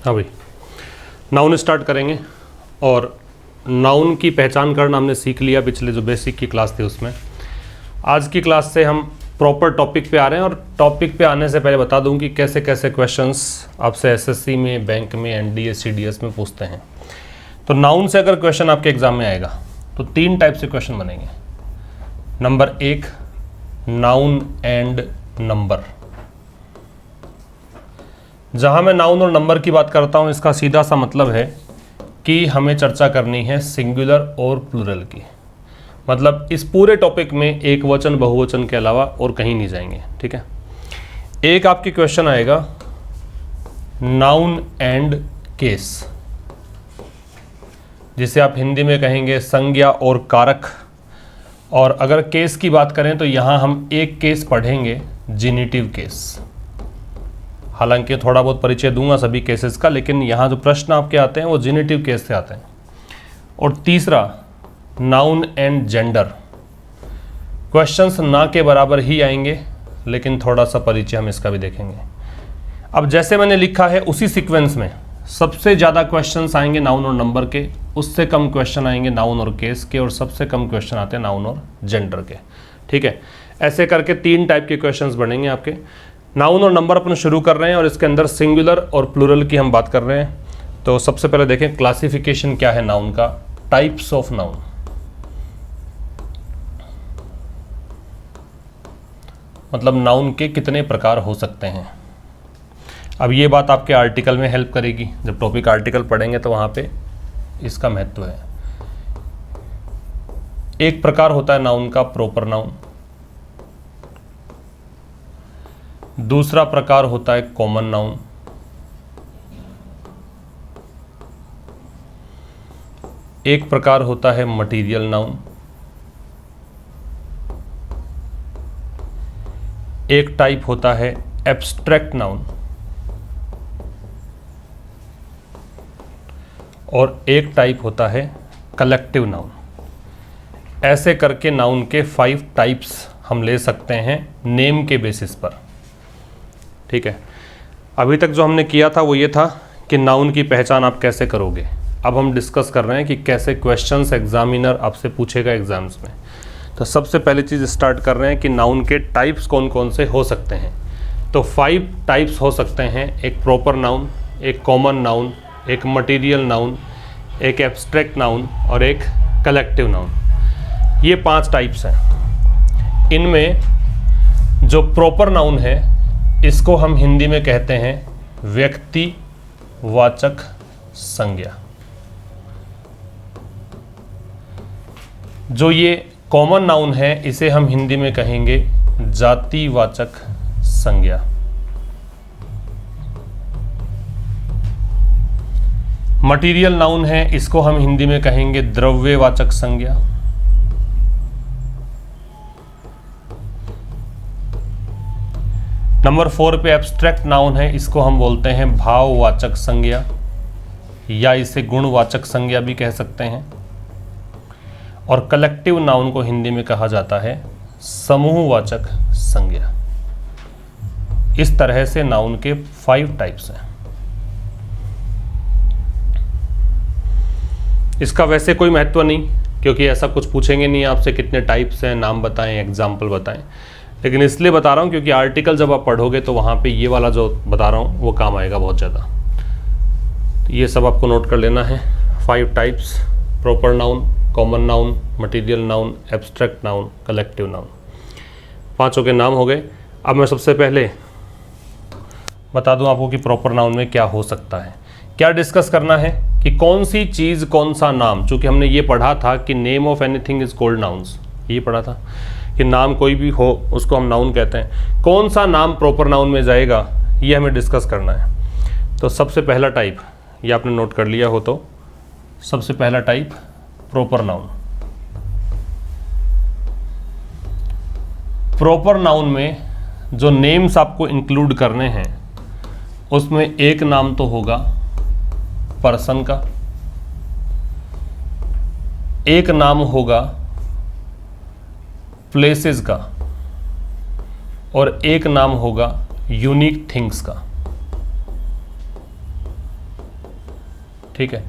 हाँ भाई, noun start करेंगे। और नाउन की पहचान करना हमने सीख लिया पिछले जो बेसिक की क्लास थी उसमें। आज की क्लास से हम प्रॉपर टॉपिक पे आ रहे हैं, और टॉपिक पे आने से पहले बता दूं कि कैसे कैसे क्वेश्चंस आपसे एसएससी में, बैंक में, एनडीए, सीडीएस में पूछते हैं। तो नाउन से अगर क्वेश्चन आपके एग्जाम में आएगा तो 3 टाइप से क्वेश्चन बनेंगे। Number 1, noun and number. जहां मैं नाउन और नंबर की बात करता हूं, इसका सीधा सा मतलब है कि हमें चर्चा करनी है सिंगुलर और प्लूरल की। मतलब इस पूरे टॉपिक में एक वचन बहुवचन के अलावा और कहीं नहीं जाएंगे, ठीक है। एक आपके क्वेश्चन आएगा नाउन एंड केस, जिसे आप हिंदी में कहेंगे संज्ञा और कारक। और अगर केस की बात करें तो यहां हम एक केस पढ़ेंगे, जेनिटिव केस। हालांकि थोड़ा बहुत परिचय दूंगा सभी केसेस का, लेकिन यहाँ जो प्रश्न आपके आते हैं वो जेनिटिव केस से आते हैं। और तीसरा, नाउन एंड जेंडर। क्वेश्चंस ना के बराबर ही आएंगे, लेकिन थोड़ा सा परिचय हम इसका भी देखेंगे। अब जैसे मैंने लिखा है उसी सीक्वेंस में सबसे ज़्यादा क्वेश्चंस आएंगे नाउन और नंबर के, उससे कम क्वेश्चन आएंगे नाउन और केस के, और सबसे कम क्वेश्चन आते हैं नाउन और जेंडर के, ठीक है। ऐसे करके 3 टाइप के क्वेश्चंस बनेंगे आपके। नाउन और नंबर अपन शुरू कर रहे हैं, और इसके अंदर सिंगुलर और प्लूरल की हम बात कर रहे हैं। तो सबसे पहले देखें क्लासिफिकेशन क्या है नाउन का, टाइप्स ऑफ नाउन। मतलब नाउन के कितने प्रकार हो सकते हैं। अब ये बात आपके आर्टिकल में हेल्प करेगी, जब टॉपिक आर्टिकल पढ़ेंगे तो वहां पे इसका महत्व है। एक प्रकार होता है नाउन का प्रॉपर नाउन, दूसरा प्रकार होता है कॉमन नाउन, एक प्रकार होता है मटीरियल नाउन, एक टाइप होता है एब्स्ट्रैक्ट नाउन, और एक टाइप होता है कलेक्टिव नाउन। ऐसे करके नाउन के 5 टाइप्स हम ले सकते हैं नेम के बेसिस पर, ठीक है। अभी तक जो हमने किया था वो ये था कि नाउन की पहचान आप कैसे करोगे। अब हम डिस्कस कर रहे हैं कि कैसे क्वेश्चंस एग्जामिनर आपसे पूछेगा एग्जाम्स में। तो सबसे पहली चीज़ स्टार्ट कर रहे हैं कि नाउन के टाइप्स कौन कौन से हो सकते हैं। तो 5 टाइप्स हो सकते हैं, एक प्रॉपर नाउन, एक कॉमन नाउन, एक मटीरियल नाउन, एक एब्स्ट्रैक्ट नाउन और एक कलेक्टिव नाउन। ये 5 टाइप्स हैं। इनमें जो प्रॉपर नाउन है इसको हम हिंदी में कहते हैं व्यक्तिवाचक संज्ञा। जो ये कॉमन नाउन है इसे हम हिंदी में कहेंगे जातिवाचक संज्ञा। मटीरियल नाउन है, इसको हम हिंदी में कहेंगे द्रव्यवाचक संज्ञा। नंबर 4 पे एब्स्ट्रैक्ट नाउन है, इसको हम बोलते हैं भाववाचक संज्ञा, या इसे गुणवाचक संज्ञा भी कह सकते हैं। और कलेक्टिव नाउन को हिंदी में कहा जाता है समूहवाचक संज्ञा। इस तरह से नाउन के 5 टाइप्स हैं। इसका वैसे कोई महत्व नहीं, क्योंकि ऐसा कुछ पूछेंगे नहीं आपसे कितने टाइप्स हैं, नाम बताएं, एग्जाम्पल बताएं। लेकिन इसलिए बता रहा हूँ क्योंकि आर्टिकल जब आप पढ़ोगे तो वहाँ पे ये वाला जो बता रहा हूँ वो काम आएगा बहुत ज़्यादा। तो ये सब आपको नोट कर लेना है। 5 types, proper noun, common noun, material noun, abstract noun, collective noun. 5 के नाम हो गए। अब मैं सबसे पहले बता दूं आपको कि प्रॉपर नाउन में क्या हो सकता है। क्या डिस्कस करना है कि कौन सी चीज़, कौन सा नाम। चूँकि हमने ये पढ़ा था कि name of anything is called nouns, ये पढ़ा था कि नाम कोई भी हो उसको हम नाउन कहते हैं। कौन सा नाम प्रॉपर नाउन में जाएगा ये हमें डिस्कस करना है। तो सबसे पहला टाइप, ये आपने नोट कर लिया हो तो, सबसे पहला type proper noun. Proper noun में जो नेम्स आपको इंक्लूड करने हैं उसमें एक नाम तो होगा पर्सन का, एक नाम होगा प्लेसेस का, और एक नाम होगा यूनिक थिंग्स का। ठीक है।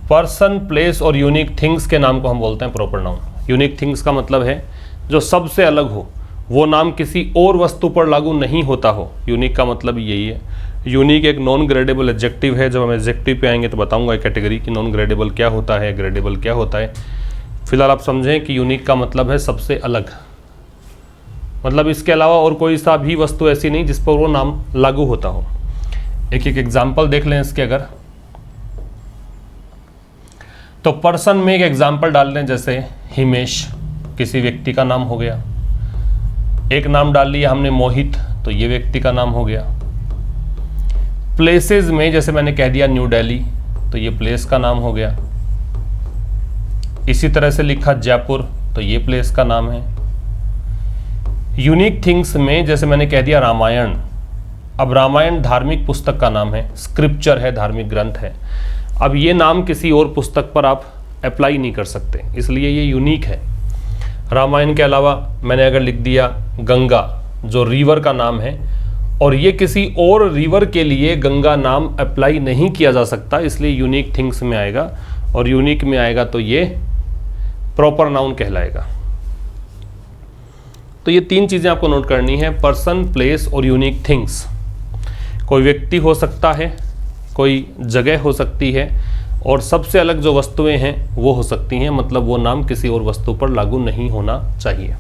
पर्सन, प्लेस और यूनिक थिंग्स के नाम को हम बोलते हैं प्रॉपर नाउन। यूनिक थिंग्स का मतलब है जो सबसे अलग हो, वो नाम किसी और वस्तु पर लागू नहीं होता हो। यूनिक का मतलब यही है। यूनिक एक नॉन ग्रेडेबल एडजेक्टिव है। जब हम एडजेक्टिव पे आएंगे तो बताऊंगा कैटेगरी कि नॉन ग्रेडेबल क्या होता है, ग्रेडेबल क्या होता है। फिलहाल आप समझें कि यूनिक का मतलब है सबसे अलग, मतलब इसके अलावा और कोई सा भी वस्तु ऐसी नहीं जिस पर वो नाम लागू होता हो। एक एक एग्जाम्पल देख लें इसके। अगर तो पर्सन में एक एग्जाम्पल डाल लें, जैसे हिमेश किसी व्यक्ति का नाम हो गया। एक नाम डाल लिया हमने मोहित, तो ये व्यक्ति का नाम हो गया। प्लेसेस में जैसे मैंने कह दिया न्यू दिल्ली, तो ये प्लेस का नाम हो गया। इसी तरह से लिखा जयपुर, तो ये प्लेस का नाम है। यूनिक थिंग्स में जैसे मैंने कह दिया रामायण। अब रामायण धार्मिक पुस्तक का नाम है, स्क्रिप्चर है, धार्मिक ग्रंथ है। अब ये नाम किसी और पुस्तक पर आप अप्लाई नहीं कर सकते, इसलिए ये यूनिक है। रामायण के अलावा मैंने अगर लिख दिया गंगा, जो रिवर का नाम है, और ये किसी और रिवर के लिए गंगा नाम अप्लाई नहीं किया जा सकता, इसलिए यूनिक थिंग्स में आएगा। और यूनिक में आएगा तो ये प्रॉपर नाउन कहलाएगा। तो ये तीन चीज़ें आपको नोट करनी है, पर्सन, प्लेस और यूनिक थिंग्स। कोई व्यक्ति हो सकता है, कोई जगह हो सकती है, और सबसे अलग जो वस्तुएं हैं वो हो सकती हैं, मतलब वो नाम किसी और वस्तु पर लागू नहीं होना चाहिए।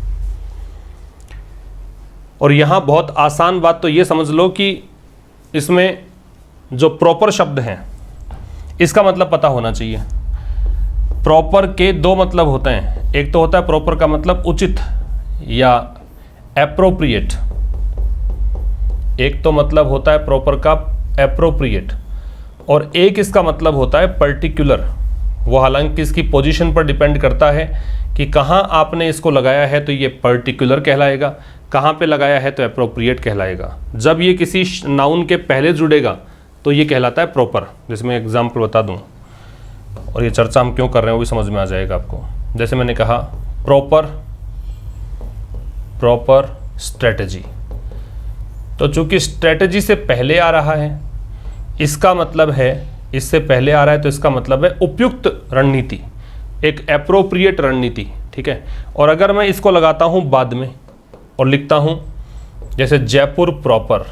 और यहाँ बहुत आसान बात तो ये समझ लो कि इसमें जो प्रॉपर शब्द हैं इसका मतलब पता होना चाहिए। प्रॉपर के दो मतलब होते हैं। एक तो होता है प्रॉपर का मतलब उचित या एप्रोप्रिएट, एक तो मतलब होता है प्रॉपर का एप्रोप्रिएट, और एक इसका मतलब होता है पर्टिकुलर। वो हालांकि इसकी पोजीशन पर डिपेंड करता है कि कहाँ आपने इसको लगाया है तो ये पर्टिकुलर कहलाएगा, कहाँ पे लगाया है तो एप्रोप्रिएट कहलाएगा। जब ये किसी नाउन के पहले जुड़ेगा तो ये कहलाता है प्रॉपर। जैसे मैं एग्जाम्पल बता दूँ, और ये चर्चा हम क्यों कर रहे हैं वो भी समझ में आ जाएगा आपको। जैसे मैंने कहा प्रॉपर स्ट्रेटजी, तो चूंकि स्ट्रेटजी से पहले आ रहा है, इसका मतलब है इससे पहले आ रहा है, तो इसका मतलब है उपयुक्त रणनीति, एक एप्रोप्रिएट रणनीति, ठीक है। और अगर मैं इसको लगाता हूं बाद में और लिखता हूं जैसे जयपुर प्रॉपर,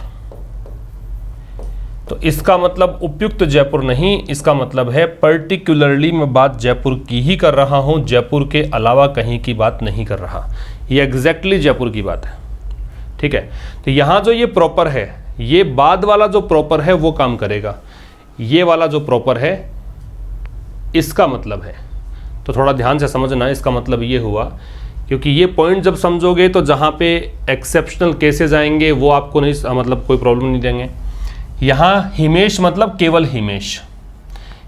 तो इसका मतलब उपयुक्त जयपुर नहीं, इसका मतलब है पर्टिकुलरली मैं बात जयपुर की ही कर रहा हूं, जयपुर के अलावा कहीं की बात नहीं कर रहा। ये एग्जैक्टली जयपुर की बात है, ठीक है। तो यहां जो ये प्रॉपर है, ये बाद वाला जो प्रॉपर है वो काम करेगा, ये वाला जो प्रॉपर है इसका मतलब है। तो थोड़ा ध्यान से समझना, इसका मतलब ये हुआ, क्योंकि ये पॉइंट जब समझोगे तो जहां पे एक्सेप्शनल केसेस आएंगे वो आपको नहीं, मतलब कोई प्रॉब्लम नहीं देंगे। यहाँ हिमेश मतलब केवल हिमेश,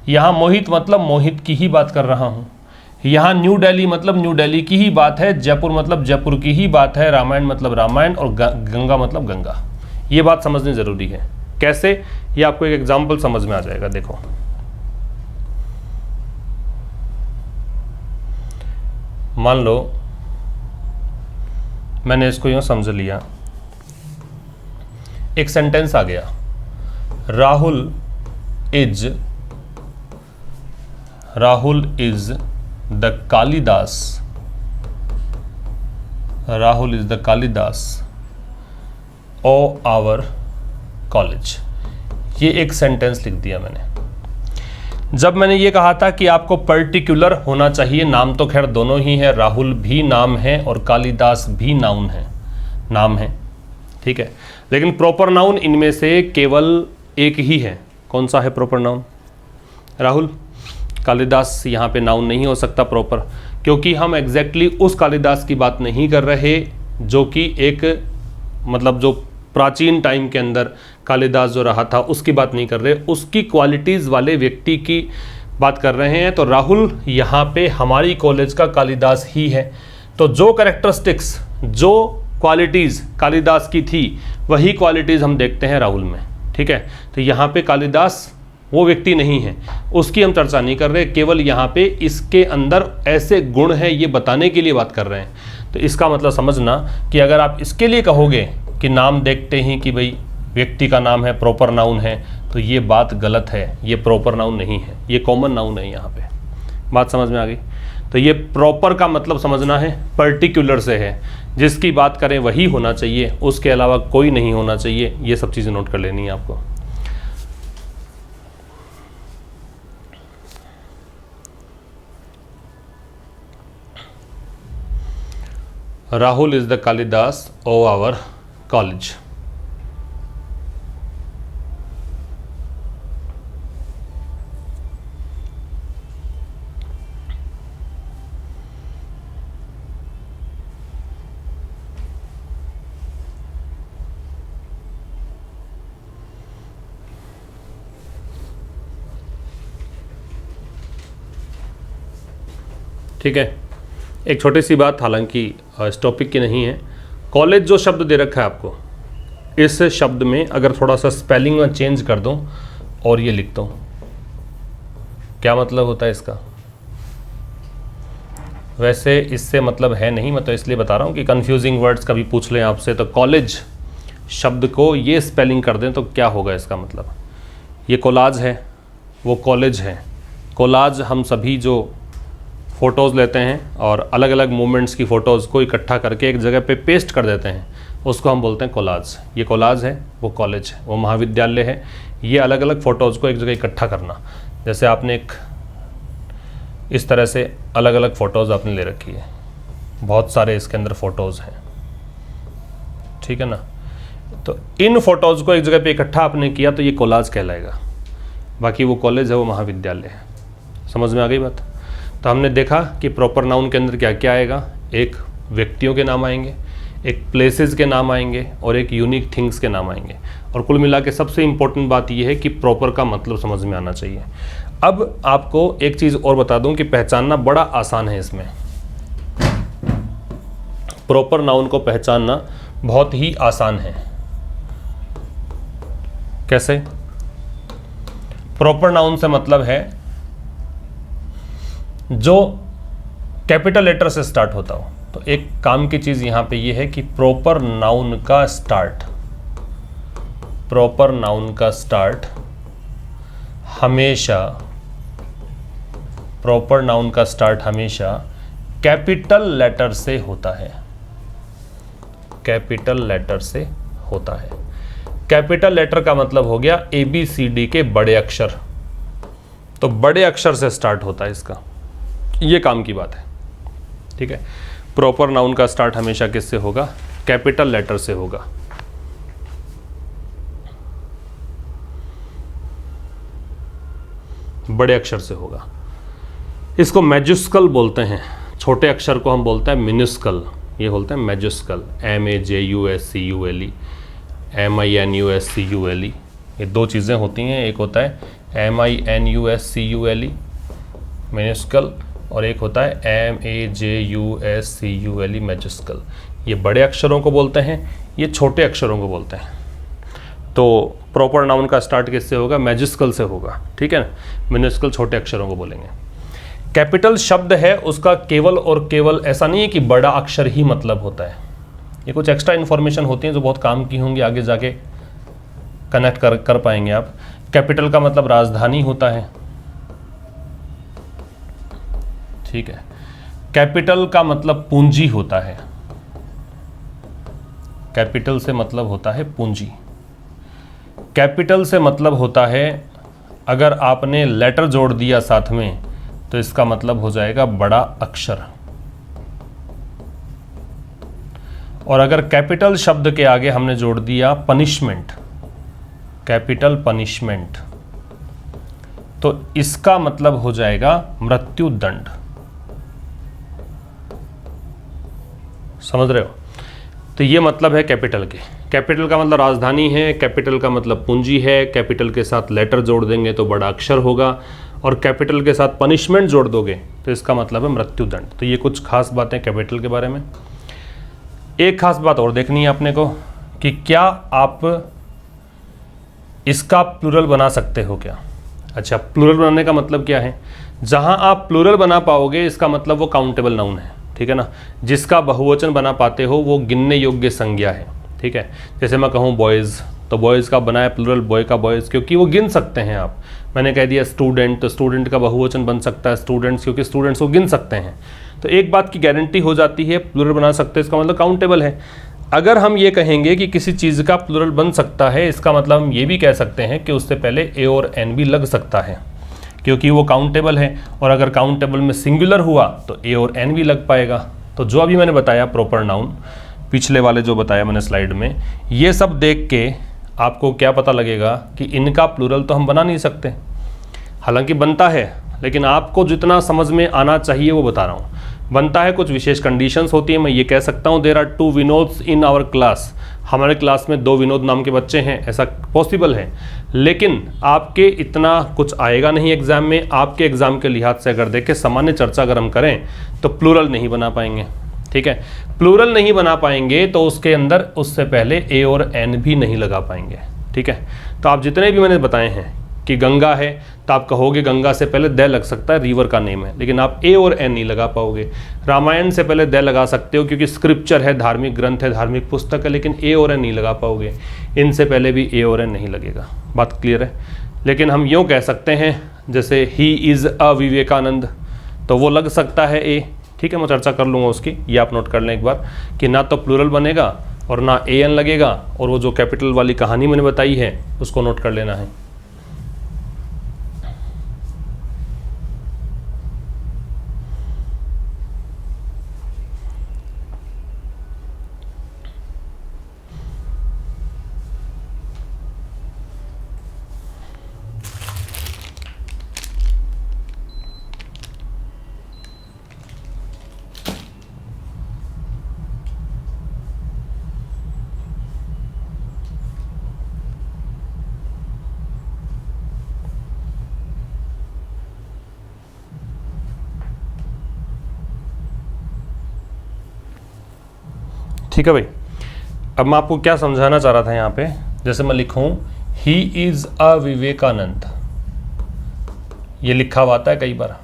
यहाँ मोहित मतलब मोहित की ही बात कर रहा हूँ, यहाँ न्यू दिल्ली मतलब न्यू दिल्ली की ही बात है, जयपुर मतलब जयपुर की ही बात है, रामायण मतलब रामायण, और गंगा मतलब गंगा। ये बात समझनी ज़रूरी है। कैसे, ये आपको एक एग्जाम्पल समझ में आ जाएगा। देखो, मान लो मैंने इसको यूँ समझ लिया, एक सेंटेंस आ गया, Rahul is the Kalidas, Rahul is the Kalidas of our college. ये एक सेंटेंस लिख दिया मैंने। जब मैंने ये कहा था कि आपको पर्टिकुलर होना चाहिए, नाम तो खैर दोनों ही है, राहुल भी नाम है और कालिदास भी नाउन है, नाम है, ठीक है। लेकिन प्रॉपर नाउन इनमें से केवल एक ही है। कौन सा है प्रॉपर नाउन? राहुल। कालिदास यहाँ पे नाउन नहीं हो सकता प्रॉपर, क्योंकि हम एग्जैक्टली उस कालिदास की बात नहीं कर रहे जो कि एक, मतलब जो प्राचीन टाइम के अंदर कालिदास जो रहा था उसकी बात नहीं कर रहे, उसकी क्वालिटीज़ वाले व्यक्ति की बात कर रहे हैं। तो राहुल यहाँ पे हमारी कॉलेज का कालिदास ही है। तो जो कैरेक्टरिस्टिक्स, जो क्वालिटीज़ कालिदास की थी, वही क्वालिटीज़ हम देखते हैं राहुल में, ठीक है। तो यहाँ पे कालिदास वो व्यक्ति नहीं है, उसकी हम चर्चा नहीं कर रहे, केवल यहाँ पे इसके अंदर ऐसे गुण हैं ये बताने के लिए बात कर रहे हैं। तो इसका मतलब समझना कि अगर आप इसके लिए कहोगे कि नाम देखते ही कि भाई व्यक्ति का नाम है, प्रॉपर नाउन है, तो ये बात गलत है, ये प्रॉपर नाउन नहीं है, ये कॉमन नाउन है। यहाँ पे बात समझ में आ गई? तो ये प्रॉपर का मतलब समझना है, पर्टिकुलर से है, जिसकी बात करें वही होना चाहिए, उसके अलावा कोई नहीं होना चाहिए। ये सब चीज़ें नोट कर लेनी है आपको। Rahul is the Kalidas of our college. ठीक है, एक छोटी सी बात, हालांकि इस टॉपिक की नहीं है। कॉलेज जो शब्द दे रखा है आपको, इस शब्द में अगर थोड़ा सा स्पेलिंग में चेंज कर दूं और ये लिख दूं, क्या मतलब होता है इसका? वैसे इससे मतलब है नहीं, मैं तो इसलिए बता रहा हूँ कि कंफ्यूजिंग वर्ड्स कभी पूछ लें आपसे, तो कॉलेज शब्द को ये स्पेलिंग कर दें तो क्या होगा इसका मतलब? ये कोलाज है, वो कॉलेज है। कोलाज हम सभी जो फ़ोटोज़ लेते हैं और अलग अलग मोमेंट्स की फ़ोटोज़ को इकट्ठा करके एक जगह पे पेस्ट कर देते हैं, उसको हम बोलते हैं कोलाज। ये कोलाज है, वो कॉलेज है, वो महाविद्यालय है। ये अलग अलग फ़ोटोज़ को एक जगह इकट्ठा करना, जैसे आपने एक इस तरह से अलग अलग फ़ोटोज़ आपने ले रखी है, बहुत सारे इसके अंदर फ़ोटोज़ हैं, ठीक है ना। तो इन फ़ोटोज़ को एक जगह पे इकट्ठा आपने किया तो ये कोलाज कहलाएगा। बाकी वो कॉलेज है, वो महाविद्यालय है। समझ में आ गई बात? तो हमने देखा कि प्रॉपर नाउन के अंदर क्या क्या आएगा। एक व्यक्तियों के नाम आएंगे, एक प्लेसेस के नाम आएंगे और एक यूनिक थिंग्स के नाम आएंगे। और कुल मिला के सबसे इम्पोर्टेंट बात यह है कि प्रॉपर का मतलब समझ में आना चाहिए। अब आपको एक चीज़ और बता दूं कि पहचानना बड़ा आसान है इसमें। प्रॉपर नाउन को पहचानना बहुत ही आसान है। कैसे? प्रॉपर नाउन से मतलब है जो कैपिटल लेटर से स्टार्ट होता हो। तो एक काम की चीज़ यहाँ पे ये है कि प्रॉपर नाउन का स्टार्ट हमेशा कैपिटल लेटर से होता है। कैपिटल लेटर का मतलब हो गया ABCD के बड़े अक्षर, तो बड़े अक्षर से स्टार्ट होता है इसका, ये काम की बात है। ठीक है, प्रॉपर नाउन का स्टार्ट हमेशा किससे होगा? कैपिटल लेटर से होगा। बड़े अक्षर से होगा। इसको मैजुस्कल बोलते हैं, छोटे अक्षर को हम बोलते हैं मिन्यूस्कल, ये बोलते हैं मैजुस्कल, MAJUSCULE, MINUSCULE। ये दो चीज़ें होती हैं, एक होता है MINUSCULE मिन्यूस्कल और एक होता है MAJUSCULE मैजुस्कल। ये बड़े अक्षरों को बोलते हैं, ये छोटे अक्षरों को बोलते हैं। तो प्रॉपर नाउन का स्टार्ट किससे होगा? मैजुस्कल से होगा। ठीक है ना, मिन्यूस्कल छोटे अक्षरों को बोलेंगे। कैपिटल शब्द है, उसका केवल और केवल ऐसा नहीं है कि बड़ा अक्षर ही मतलब होता है। ये कुछ एक्स्ट्रा इन्फॉर्मेशन होती हैं जो बहुत काम की होंगी, आगे जाके कनेक्ट कर पाएंगे आप। कैपिटल का मतलब राजधानी होता है। ठीक है, कैपिटल का मतलब पूंजी होता है। कैपिटल से मतलब होता है पूंजी। कैपिटल से मतलब होता है अगर आपने लेटर जोड़ दिया साथ में तो इसका मतलब हो जाएगा बड़ा अक्षर। और अगर कैपिटल शब्द के आगे हमने जोड़ दिया पनिशमेंट, कैपिटल पनिशमेंट, तो इसका मतलब हो जाएगा मृत्यु दंड। समझ रहे हो? तो ये मतलब है कैपिटल के। कैपिटल का मतलब राजधानी है, कैपिटल का मतलब पूंजी है, कैपिटल के साथ लेटर जोड़ देंगे तो बड़ा अक्षर होगा, और कैपिटल के साथ पनिशमेंट जोड़ दोगे तो इसका मतलब है मृत्यु दंड। तो ये कुछ खास बातें कैपिटल के बारे में। एक खास बात और देखनी है अपने को कि क्या आप इसका प्लूरल बना सकते हो क्या? अच्छा, प्लूरल बनाने का मतलब क्या है? जहां आप प्लूरल बना पाओगे इसका मतलब वो काउंटेबल नाउन है। ठीक है ना, जिसका बहुवचन बना पाते हो वो गिनने योग्य संज्ञा है। ठीक है, जैसे मैं कहूँ बॉयज़ तो बॉयज़ का बनाया प्लूरल, बॉय का बॉयज़, क्योंकि वो गिन सकते हैं आप। मैंने कह दिया स्टूडेंट, तो स्टूडेंट का बहुवचन बन सकता है स्टूडेंट्स, क्योंकि स्टूडेंट्स को गिन सकते हैं। तो एक बात की गारंटी हो जाती है, प्लूरल बना सकते हैं, इसका मतलब काउंटेबल है। अगर हम ये कहेंगे कि किसी चीज़ का प्लूरल बन सकता है, इसका मतलब हम ये भी कह सकते हैं कि उससे पहले ए और एन भी लग सकता है, क्योंकि वो काउंटेबल है। और अगर काउंटेबल में सिंगुलर हुआ तो ए और एन भी लग पाएगा। तो जो अभी मैंने बताया प्रॉपर नाउन, पिछले वाले जो बताया मैंने स्लाइड में, ये सब देख के आपको क्या पता लगेगा कि इनका प्लूरल तो हम बना नहीं सकते। हालांकि बनता है, लेकिन आपको जितना समझ में आना चाहिए वो बता रहा हूँ। बनता है, कुछ विशेष कंडीशंस होती है। मैं ये कह सकता हूँ there are 2 Vinods in our class, हमारे क्लास में 2 विनोद नाम के बच्चे हैं, ऐसा पॉसिबल है। लेकिन आपके इतना कुछ आएगा नहीं एग्जाम में। आपके एग्जाम के लिहाज से अगर देखें, सामान्य चर्चा अगर हम करें तो प्लूरल नहीं बना पाएंगे। ठीक है, प्लूरल नहीं बना पाएंगे तो उसके अंदर उससे पहले ए और एन भी नहीं लगा पाएंगे। ठीक है, तो आप जितने भी मैंने बताए हैं कि गंगा है तो आप कहोगे गंगा से पहले द लग सकता है, रिवर का नेम है, लेकिन आप ए और एन नहीं लगा पाओगे। रामायण से पहले द लगा सकते हो क्योंकि स्क्रिप्चर है, धार्मिक ग्रंथ है, धार्मिक पुस्तक है, लेकिन ए और एन नहीं लगा पाओगे। इनसे पहले भी ए और एन नहीं लगेगा। बात क्लियर है? लेकिन हम यूँ कह सकते हैं जैसे ही इज़ अ विवेकानंद, तो वो लग सकता है ए। ठीक है, मैं चर्चा कर लूँगा उसकी, ये आप नोट कर लें एक बार कि ना तो प्लूरल बनेगा और ना ए एन लगेगा, और वो जो कैपिटल वाली कहानी मैंने बताई है उसको नोट कर लेना है। ठीक है भाई, अब मैं आपको क्या समझाना चाह रहा था यहाँ पे, जैसे मैं लिखूँ ही इज़ अ विवेकानंद, ये लिखा हुआ आता है कई बार,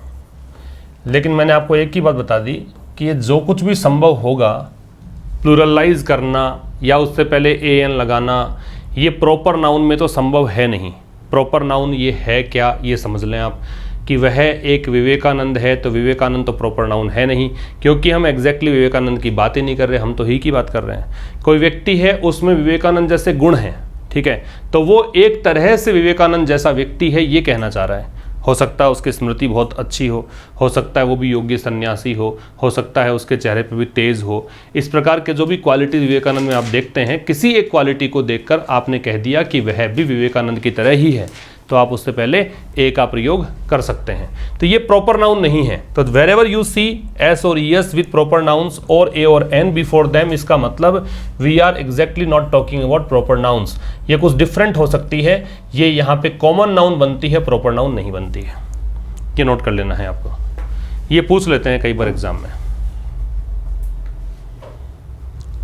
लेकिन मैंने आपको एक ही बात बता दी कि ये जो कुछ भी संभव होगा प्लूरलाइज करना या उससे पहले ए एन लगाना, ये प्रॉपर नाउन में तो संभव है नहीं। प्रॉपर नाउन ये है क्या, ये समझ लें आप कि वह एक विवेकानंद है, तो विवेकानंद तो प्रॉपर नाउन है नहीं, क्योंकि हम एग्जैक्टली विवेकानंद की बात ही नहीं कर रहे, हम तो ही की बात कर रहे हैं। कोई व्यक्ति है, उसमें विवेकानंद जैसे गुण हैं, ठीक है, तो वो एक तरह से विवेकानंद जैसा व्यक्ति है, ये कहना चाह रहा है। हो सकता है उसकी स्मृति बहुत अच्छी हो सकता है वो भी योग्य सन्यासी हो सकता है उसके चेहरे पे भी तेज हो। इस प्रकार के जो भी क्वालिटी विवेकानंद में आप देखते हैं, किसी एक क्वालिटी को देखकर आपने कह दिया कि वह भी विवेकानंद की तरह ही है, तो आप उससे पहले ए का प्रयोग कर सकते हैं। तो ये प्रॉपर नाउन नहीं है। तो वेरेवर यू सी एस और ईएस विथ प्रॉपर नाउन्स और ए और एन बिफोर देम, इसका मतलब we are exactly not talking about proper nouns. ये कुछ डिफरेंट हो सकती है, ये यहाँ पे कॉमन नाउन बनती है, प्रॉपर नाउन नहीं बनती है। ये नोट कर लेना है आपको, ये पूछ लेते हैं कई बार एग्जाम में।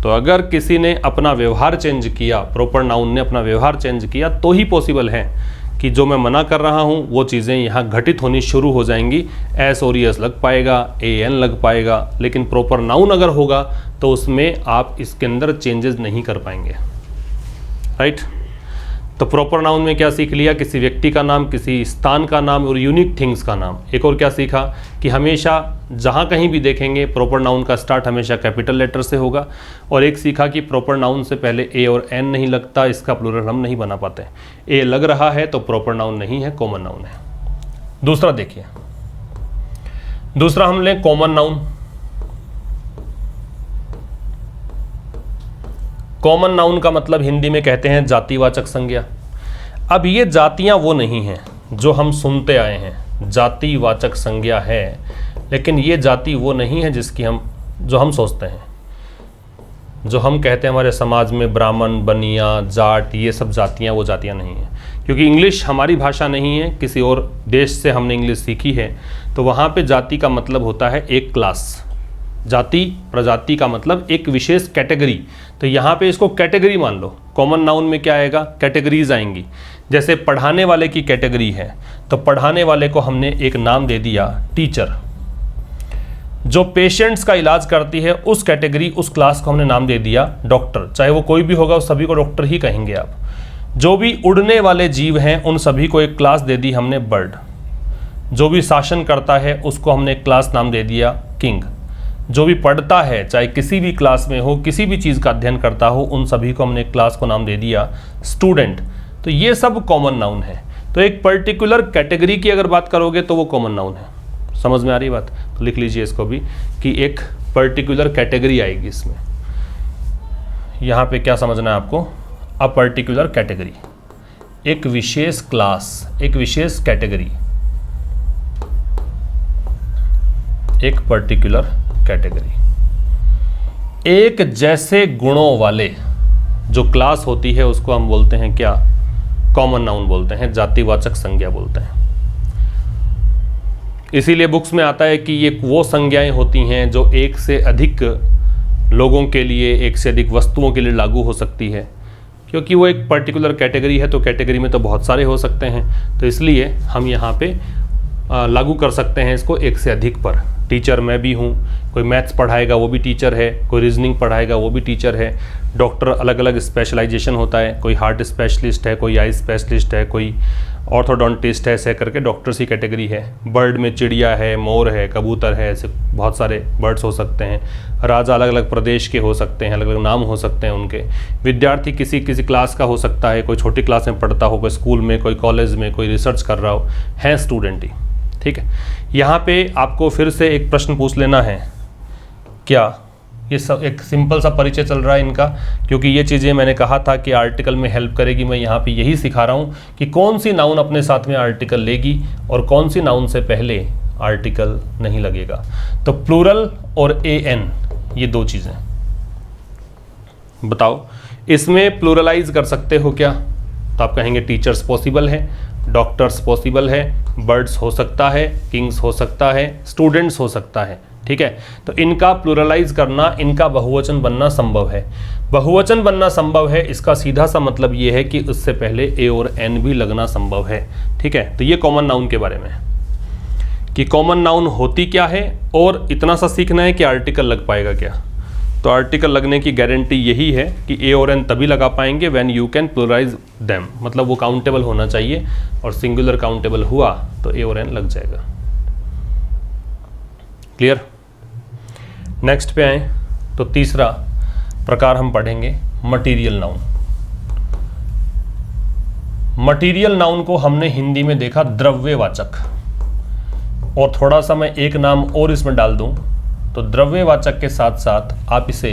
तो अगर किसी ने अपना व्यवहार चेंज किया, प्रॉपर नाउन ने अपना व्यवहार चेंज किया, तो ही पॉसिबल है कि जो मैं मना कर रहा हूँ वो चीज़ें यहाँ घटित होनी शुरू हो जाएंगी। एस और एस लग पाएगा, ए एन लग पाएगा, लेकिन प्रॉपर नाउन अगर होगा तो उसमें आप इसके अंदर चेंजेस नहीं कर पाएंगे। राइट, तो प्रॉपर नाउन में क्या सीख लिया? किसी व्यक्ति का नाम, किसी स्थान का नाम और यूनिक थिंग्स का नाम। एक और क्या सीखा कि हमेशा जहाँ कहीं भी देखेंगे प्रॉपर नाउन का स्टार्ट हमेशा कैपिटल लेटर से होगा। और एक सीखा कि प्रॉपर नाउन से पहले ए और एन नहीं लगता, इसका प्लूरल हम नहीं बना पाते। ए लग रहा है तो प्रॉपर नाउन नहीं है, कॉमन नाउन है। दूसरा देखिए, दूसरा हम लें कॉमन नाउन। कॉमन नाउन का मतलब हिंदी में कहते हैं जातिवाचक संज्ञा। अब ये जातियां वो नहीं हैं जो हम सुनते आए हैं, जातिवाचक संज्ञा है, लेकिन ये जाति वो नहीं है जिसकी जो हम सोचते हैं। जो हम कहते हैं हमारे समाज में ब्राह्मण, बनिया, जाट, ये सब जातियां वो जातियां नहीं हैं। क्योंकि इंग्लिश हमारी भाषा नहीं है, किसी और देश से हमने इंग्लिश सीखी है, तो वहाँ पे जाति का मतलब होता है एक क्लास। जाति, प्रजाति का मतलब एक विशेष कैटेगरी। तो यहाँ पे इसको कैटेगरी मान लो। कॉमन नाउन में क्या आएगा? कैटेगरीज आएंगी। जैसे पढ़ाने वाले की कैटेगरी है, तो पढ़ाने वाले को हमने एक नाम दे दिया टीचर। जो पेशेंट्स का इलाज करती है उस कैटेगरी, उस क्लास को हमने नाम दे दिया डॉक्टर। चाहे वो कोई भी होगा, उस सभी को डॉक्टर ही कहेंगे आप। जो भी उड़ने वाले जीव हैं उन सभी को एक क्लास दे दी हमने बर्ड। जो भी शासन करता है उसको हमने एक क्लास नाम दे दिया किंग। जो भी पढ़ता है चाहे किसी भी क्लास में हो, किसी भी चीज़ का अध्ययन करता हो, उन सभी को हमने एक क्लास को नाम दे दिया स्टूडेंट। तो ये सब कॉमन नाउन है। तो एक पर्टिकुलर कैटेगरी की अगर बात करोगे तो वो कॉमन नाउन है। समझ में आ रही बात? तो लिख लीजिए इसको भी कि एक पर्टिकुलर कैटेगरी आएगी इसमें। यहाँ पे क्या समझना है आपको? अ पर्टिकुलर कैटेगरी, एक विशेष क्लास, एक विशेष कैटेगरी, एक पर्टिकुलर कैटेगरी। एक जैसे गुणों वाले जो क्लास होती है उसको हम बोलते हैं क्या? कॉमन नाउन बोलते हैं, जातिवाचक संज्ञा बोलते हैं। इसीलिए बुक्स में आता है कि ये वो संज्ञाएं होती हैं जो एक से अधिक लोगों के लिए, एक से अधिक वस्तुओं के लिए लागू हो सकती है, क्योंकि वो एक पर्टिकुलर कैटेगरी है। तो कैटेगरी में तो बहुत सारे हो सकते हैं, तो इसलिए हम यहाँ पे लागू कर सकते हैं इसको एक से अधिक पर। टीचर मैं भी हूँ, कोई मैथ्स पढ़ाएगा वो भी टीचर है, कोई रीजनिंग पढ़ाएगा वो भी टीचर है। डॉक्टर अलग अलग स्पेशलाइजेशन होता है, कोई हार्ट स्पेशलिस्ट है, कोई आई स्पेशलिस्ट है, कोई ऑर्थोडोंटिस्ट है, ऐसे करके डॉक्टर्स की कैटेगरी है। बर्ड में चिड़िया है, मोर है, कबूतर है, ऐसे बहुत सारे बर्ड्स हो सकते हैं। राजा अलग अलग प्रदेश के हो सकते हैं, अलग अलग नाम हो सकते हैं उनके। विद्यार्थी किसी किसी क्लास का हो सकता है, कोई छोटी क्लास में पढ़ता हो, कोई स्कूल में, कोई कॉलेज में, कोई रिसर्च कर रहा हो, है स्टूडेंट ही। ठीक है, यहाँ पे आपको फिर से एक प्रश्न पूछ लेना है क्या? ये सब एक सिंपल सा परिचय चल रहा है इनका, क्योंकि ये चीज़ें मैंने कहा था कि आर्टिकल में हेल्प करेगी। मैं यहाँ पे यही सिखा रहा हूँ कि कौन सी नाउन अपने साथ में आर्टिकल लेगी और कौन सी नाउन से पहले आर्टिकल नहीं लगेगा। तो प्लूरल और एन, ये दो चीज़ें बताओ, इसमें प्लूरलाइज कर सकते हो क्या? तो आप कहेंगे टीचर्स पॉसिबल है, डॉक्टर्स पॉसिबल है, बर्ड्स हो सकता है, किंग्स हो सकता है, स्टूडेंट्स हो सकता है। ठीक है, तो इनका प्लूरलाइज करना, इनका बहुवचन बनना संभव है। बहुवचन बनना संभव है, इसका सीधा सा मतलब ये है कि उससे पहले ए और एन भी लगना संभव है। ठीक है, तो ये कॉमन नाउन के बारे में कि कॉमन नाउन होती क्या है, और इतना सा सीखना है कि आर्टिकल लग पाएगा क्या। तो आर्टिकल लगने की गारंटी यही है कि ए और एन तभी लगा पाएंगे when you can pluralise them, मतलब वो काउंटेबल होना चाहिए, और सिंगुलर काउंटेबल हुआ तो ए और एन लग जाएगा। क्लियर? नेक्स्ट पे आए तो तीसरा प्रकार हम पढ़ेंगे मटीरियल नाउन। मटीरियल नाउन को हमने हिंदी में देखा द्रव्यवाचक, और थोड़ा सा मैं एक नाम और इसमें डाल दूं तो द्रव्यवाचक के साथ साथ आप इसे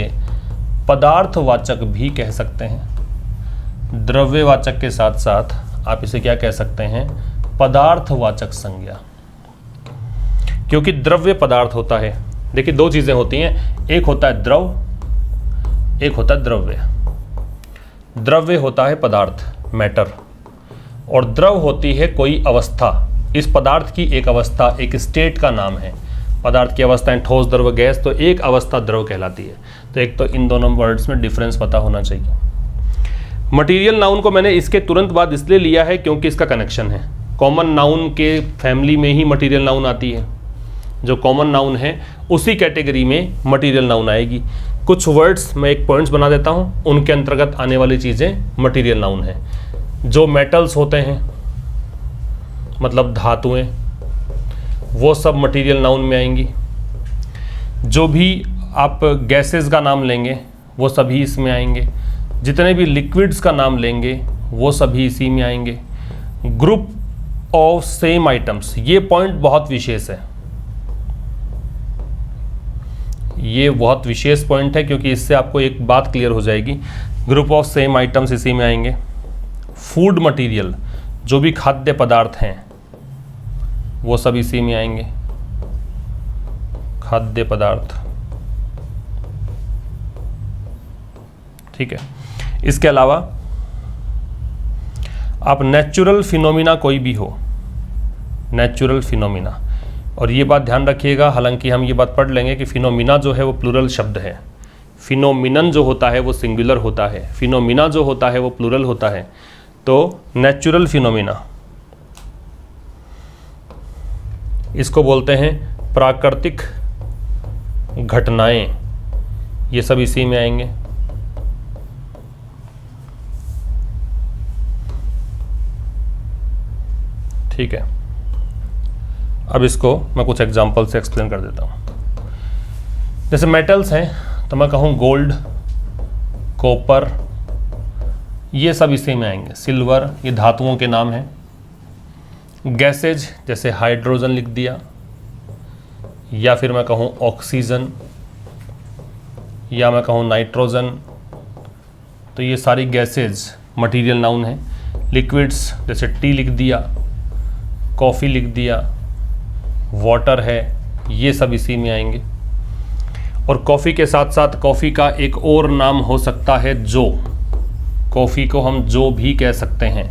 पदार्थवाचक भी कह सकते हैं। द्रव्यवाचक के साथ साथ आप इसे क्या कह सकते हैं? पदार्थवाचक संज्ञा, क्योंकि द्रव्य पदार्थ होता है। देखिए दो चीजें होती हैं, एक होता है द्रव, एक होता है द्रव्य। द्रव्य होता है पदार्थ, मैटर, और द्रव होती है कोई अवस्था। इस पदार्थ की एक अवस्था, एक स्टेट का नाम है। पदार्थ की अवस्थाएं ठोस, द्रव, गैस, तो एक अवस्था द्रव कहलाती है। तो एक तो इन दोनों वर्ड्स में डिफरेंस पता होना चाहिए। मटीरियल नाउन को मैंने इसके तुरंत बाद इसलिए लिया है क्योंकि इसका कनेक्शन है। कॉमन नाउन के फैमिली में ही मटीरियल नाउन आती है। जो कॉमन नाउन है उसी कैटेगरी में मटीरियल नाउन आएगी। कुछ वर्ड्स मैं एक पॉइंट्स बना देता हूँ, उनके अंतर्गत आने वाली चीज़ें मटीरियल नाउन है। जो मेटल्स होते हैं, मतलब धातुएं, वो सब मटीरियल नाउन में आएंगी। जो भी आप गैसेस का नाम लेंगे वो सभी इसमें आएंगे। जितने भी लिक्विड्स का नाम लेंगे वो सभी इसी में आएंगे। ग्रुप ऑफ सेम आइटम्स, ये पॉइंट बहुत विशेष है। ये बहुत विशेष पॉइंट है क्योंकि इससे आपको एक बात क्लियर हो जाएगी। ग्रुप ऑफ सेम आइटम्स इसी में आएंगे। फूड मटेरियल, जो भी खाद्य पदार्थ हैं वो सब इसी में आएंगे। खाद्य पदार्थ, ठीक है। इसके अलावा आप नेचुरल फिनोमिना कोई भी हो, नेचुरल फिनोमिना, और ये बात ध्यान रखिएगा, हालांकि हम ये बात पढ़ लेंगे कि फिनोमिना जो है वो प्लूरल शब्द है। फिनोमिनन जो होता है वो सिंगुलर होता है, फिनोमिना जो होता है वो प्लूरल होता है। तो नेचुरल फिनोमिना, इसको बोलते हैं प्राकृतिक घटनाएं, ये सब इसी में आएंगे। ठीक है, अब इसको मैं कुछ एग्जांपल से एक्सप्लेन कर देता हूँ। जैसे मेटल्स हैं तो मैं कहूँ गोल्ड, कॉपर, ये सब इसी में आएंगे। सिल्वर, ये धातुओं के नाम हैं। गैसेज जैसे हाइड्रोजन लिख दिया, या फिर मैं कहूँ ऑक्सीजन, या मैं कहूँ नाइट्रोजन, तो ये सारी गैसेज मटेरियल नाउन है। लिक्विड्स जैसे टी लिख दिया, कॉफ़ी लिख दिया, वाटर है, ये सब इसी में आएंगे। और कॉफ़ी के साथ साथ कॉफ़ी का एक और नाम हो सकता है जो, कॉफ़ी को हम जो भी कह सकते हैं,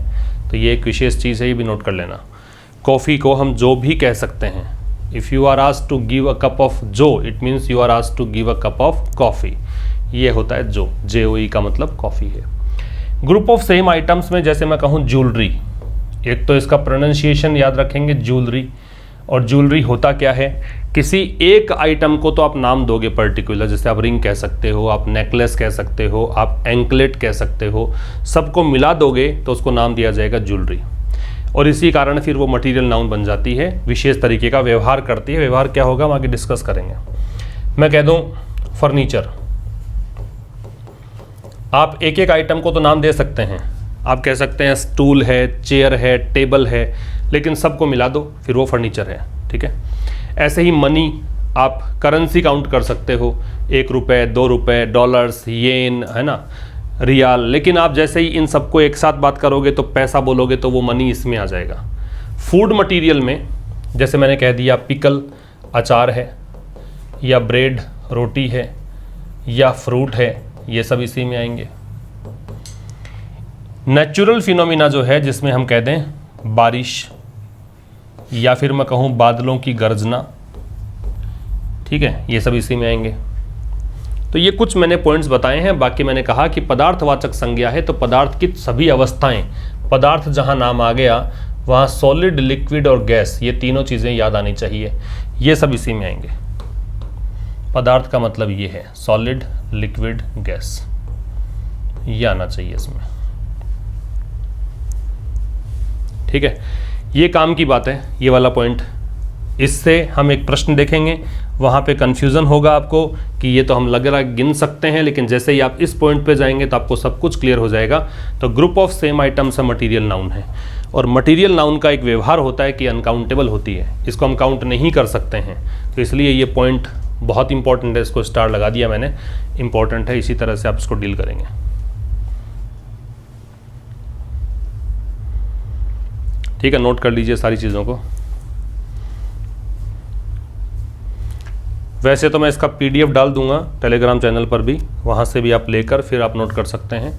तो ये एक विशेष चीज़ है, ये भी नोट कर लेना। कॉफ़ी को हम जो भी कह सकते हैं। If you are asked to give a cup of joe, it means you are asked to give a cup of coffee, ये होता है जो, JOE का मतलब कॉफ़ी है। ग्रुप ऑफ सेम आइटम्स में जैसे मैं कहूँ ज्वेलरी, एक तो इसका प्रोनाउंसिएशन याद रखेंगे ज्वेलरी, और ज्वेलरी होता क्या है, किसी एक आइटम को तो आप नाम दोगे पर्टिकुलर, जैसे आप रिंग कह सकते हो, आप नेकलेस कह सकते हो, आप एंकलेट कह सकते हो, सबको मिला दोगे तो उसको नाम दिया जाएगा ज्वेलरी। और इसी कारण फिर वो मटेरियल नाउन बन जाती है, विशेष तरीके का व्यवहार करती है। व्यवहार क्या होगा हम आगे डिस्कस करेंगे। मैं कह दूं फर्नीचर, आप एक एक आइटम को तो नाम दे सकते हैं, आप कह सकते हैं स्टूल है, चेयर है, टेबल है, लेकिन सबको मिला दो फिर वो फर्नीचर है, ठीक है। ऐसे ही मनी, आप करेंसी काउंट कर सकते हो, 1 रुपये, 2 रुपये, डॉलर्स, येन, है ना, रियाल, लेकिन आप जैसे ही इन सबको एक साथ बात करोगे तो पैसा बोलोगे तो वो मनी इसमें आ जाएगा। फूड मटेरियल में जैसे मैंने कह दिया पिकल, अचार है, या ब्रेड, रोटी है, या फ्रूट है, ये सब इसी में आएंगे। नेचुरल फिनोमिना जो है, जिसमें हम कह दें बारिश, या फिर मैं कहूँ बादलों की गर्जना, ठीक है, ये सब इसी में आएंगे। तो ये कुछ मैंने पॉइंट्स बताए हैं। बाकी मैंने कहा कि पदार्थवाचक संज्ञा है तो पदार्थ की सभी अवस्थाएं, पदार्थ जहां नाम आ गया वहां सॉलिड, लिक्विड और गैस, ये तीनों चीज़ें याद आनी चाहिए, ये सब इसी में आएंगे। पदार्थ का मतलब ये है सॉलिड, लिक्विड, गैस, ये आना चाहिए इसमें, ठीक है। ये काम की बात है, ये वाला पॉइंट। इससे हम एक प्रश्न देखेंगे, वहाँ पे कन्फ्यूज़न होगा आपको कि ये तो हम लग रहा गिन सकते हैं, लेकिन जैसे ही आप इस पॉइंट पे जाएंगे तो आपको सब कुछ क्लियर हो जाएगा। तो group of same items material noun है, और मटेरियल नाउन का एक व्यवहार होता है कि अनकाउंटेबल होती है, इसको हम काउंट नहीं कर सकते हैं। तो इसलिए ये पॉइंट बहुत इंपॉर्टेंट है, इसको स्टार लगा दिया मैंने, इंपॉर्टेंट है, इसी तरह से आप इसको डील करेंगे। ठीक है, नोट कर लीजिए सारी चीज़ों को। वैसे तो मैं इसका PDF डाल दूंगा टेलीग्राम चैनल पर भी, वहाँ से भी आप लेकर फिर आप नोट कर सकते हैं,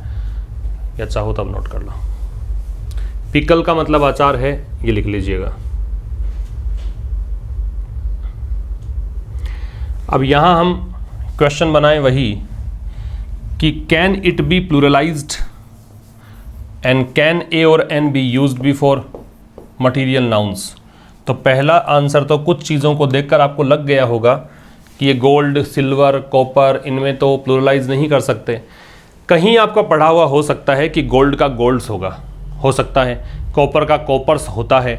या चाहो तब नोट कर लो। पिकल का मतलब अचार है, ये लिख लीजिएगा। अब यहाँ हम क्वेश्चन बनाएं वही कि can it be pluralised and can a और an be used before material nouns. तो पहला आंसर तो कुछ चीज़ों को देखकर आपको लग गया होगा कि ये गोल्ड, सिल्वर, कॉपर, इनमें तो प्लूरलाइज नहीं कर सकते। कहीं आपका पढ़ा हुआ हो सकता है कि गोल्ड का गोल्ड्स होगा, हो सकता है, कॉपर का कॉपर्स होता है,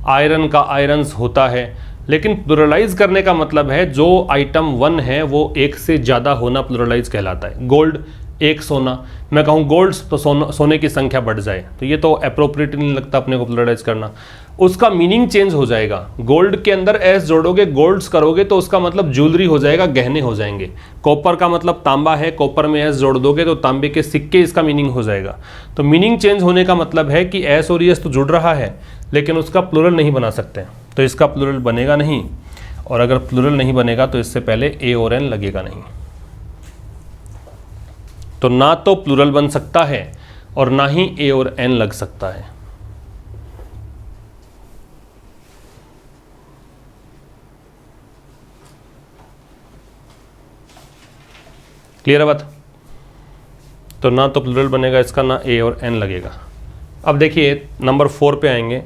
आयरन का आयरन्स होता है, लेकिन प्लूरलाइज करने का मतलब है जो आइटम 1 है वो एक से ज़्यादा होना प्लूरलाइज कहलाता है। गोल्ड एक सोना, मैं कहूँ गोल्ड्स तो सोने की संख्या बढ़ जाए, तो ये तो अप्रोप्रिएट नहीं लगता अपने को प्लूरलाइज करना, उसका मीनिंग चेंज हो जाएगा। गोल्ड के अंदर एस जोड़ोगे, गोल्ड्स करोगे तो उसका मतलब ज्वेलरी हो जाएगा, गहने हो जाएंगे। कॉपर का मतलब तांबा है, कॉपर में एस जोड़ दोगे तो तांबे के सिक्के, इसका मीनिंग हो जाएगा। तो मीनिंग चेंज होने का मतलब है कि एस और एस तो जुड़ रहा है, लेकिन उसका प्लूरल नहीं बना सकते, तो इसका प्लूरल बनेगा नहीं, और अगर प्लूरल नहीं बनेगा तो इससे पहले ए और एन लगेगा नहीं। तो ना तो प्लूरल बन सकता है और ना ही ए और एन लग सकता है। क्लियर है बात? तो ना तो प्लूरल बनेगा इसका, ना ए और एन लगेगा। अब देखिए नंबर 4 पे आएंगे,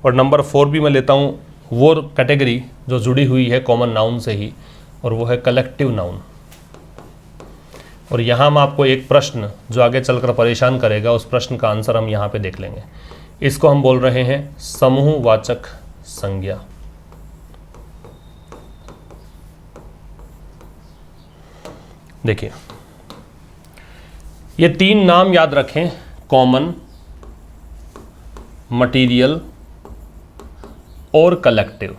और नंबर 4 भी मैं लेता हूँ वो कैटेगरी जो जुड़ी हुई है कॉमन नाउन से ही, और वो है कलेक्टिव नाउन। और यहाँ हम आपको एक प्रश्न जो आगे चलकर परेशान करेगा, उस प्रश्न का आंसर हम यहाँ पे देख लेंगे इसको हम बोल रहे हैं समूहवाचक संज्ञा। देखिए ये तीन नाम याद रखें, कॉमन, मटीरियल और कलेक्टिव।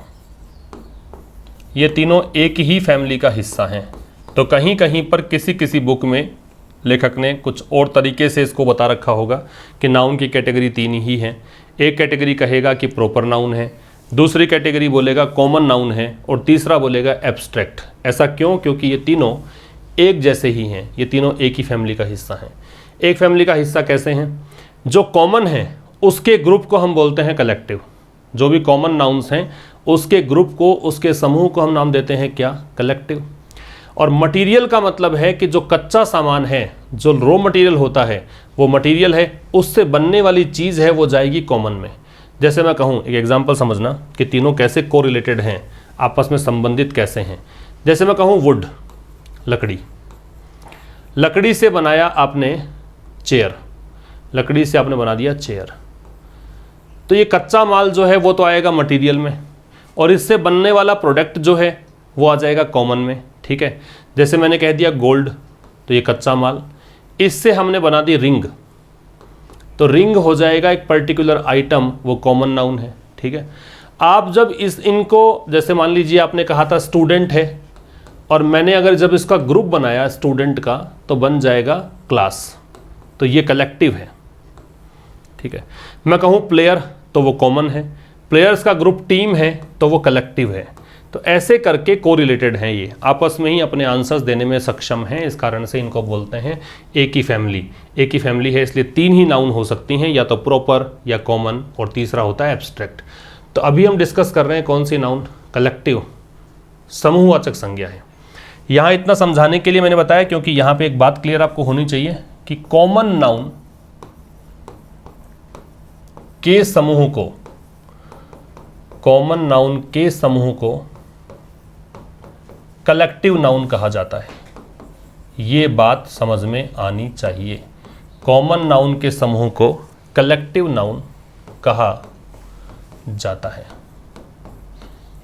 ये तीनों एक ही फैमिली का हिस्सा हैं। तो कहीं कहीं पर किसी किसी बुक में लेखक ने कुछ और तरीके से इसको बता रखा होगा कि नाउन की कैटेगरी तीन ही हैं। एक कैटेगरी कहेगा कि प्रॉपर नाउन है, दूसरी कैटेगरी बोलेगा कॉमन नाउन है, और तीसरा बोलेगा एब्स्ट्रैक्ट। ऐसा क्यों? क्योंकि ये तीनों एक जैसे ही हैं, ये तीनों एक ही फैमिली का हिस्सा हैं। एक फैमिली का हिस्सा कैसे हैं? जो कॉमन है उसके ग्रुप को हम बोलते हैं कलेक्टिव। जो भी कॉमन नाउन्स हैं उसके ग्रुप को, उसके समूह को हम नाम देते हैं क्या? कलेक्टिव। और मटेरियल का मतलब है कि जो कच्चा सामान है, जो रॉ मटेरियल होता है, वो मटेरियल है, उससे बनने वाली चीज़ है, वो जाएगी कॉमन में। जैसे मैं कहूँ, एक एग्जांपल समझना कि तीनों कैसे कोरिलेटेड हैं, आपस में संबंधित कैसे हैं। जैसे मैं कहूँ वुड, लकड़ी, लकड़ी से बनाया आपने चेयर, लकड़ी से आपने बना दिया चेयर, तो ये कच्चा माल जो है वो तो आएगा मटेरियल में, और इससे बनने वाला प्रोडक्ट जो है वो आ जाएगा कॉमन में। ठीक है, जैसे मैंने कह दिया गोल्ड, तो ये कच्चा माल, इससे हमने बना दी रिंग, तो रिंग हो जाएगा एक पर्टिकुलर आइटम, वो कॉमन नाउन है। ठीक है, आप जब इनको, जैसे मान लीजिए आपने कहा था स्टूडेंट है, और मैंने अगर जब इसका ग्रुप बनाया स्टूडेंट का, तो बन जाएगा क्लास, तो ये कलेक्टिव है। ठीक है, मैं कहूँ प्लेयर, तो वो कॉमन है, प्लेयर्स का ग्रुप टीम है, तो वो कलेक्टिव है। तो ऐसे करके कोरिलेटेड हैं, ये आपस में ही अपने आंसर्स देने में सक्षम हैं। इस कारण से इनको बोलते हैं एक ही फैमिली। एक ही फैमिली है, इसलिए तीन ही नाउन हो सकती हैं, या तो प्रॉपर या कॉमन, और तीसरा होता है एब्स्ट्रैक्ट। तो अभी हम डिस्कस कर रहे हैं कौन सी नाउन? कलेक्टिव, समूहवाचक संज्ञा है। यहाँ इतना समझाने के लिए मैंने बताया क्योंकि यहाँ पे एक बात क्लियर आपको होनी चाहिए कि कॉमन नाउन के समूह को, कॉमन नाउन के समूह को कलेक्टिव नाउन कहा जाता है। ये बात समझ में आनी चाहिए। कॉमन नाउन के समूह को कलेक्टिव नाउन कहा जाता है,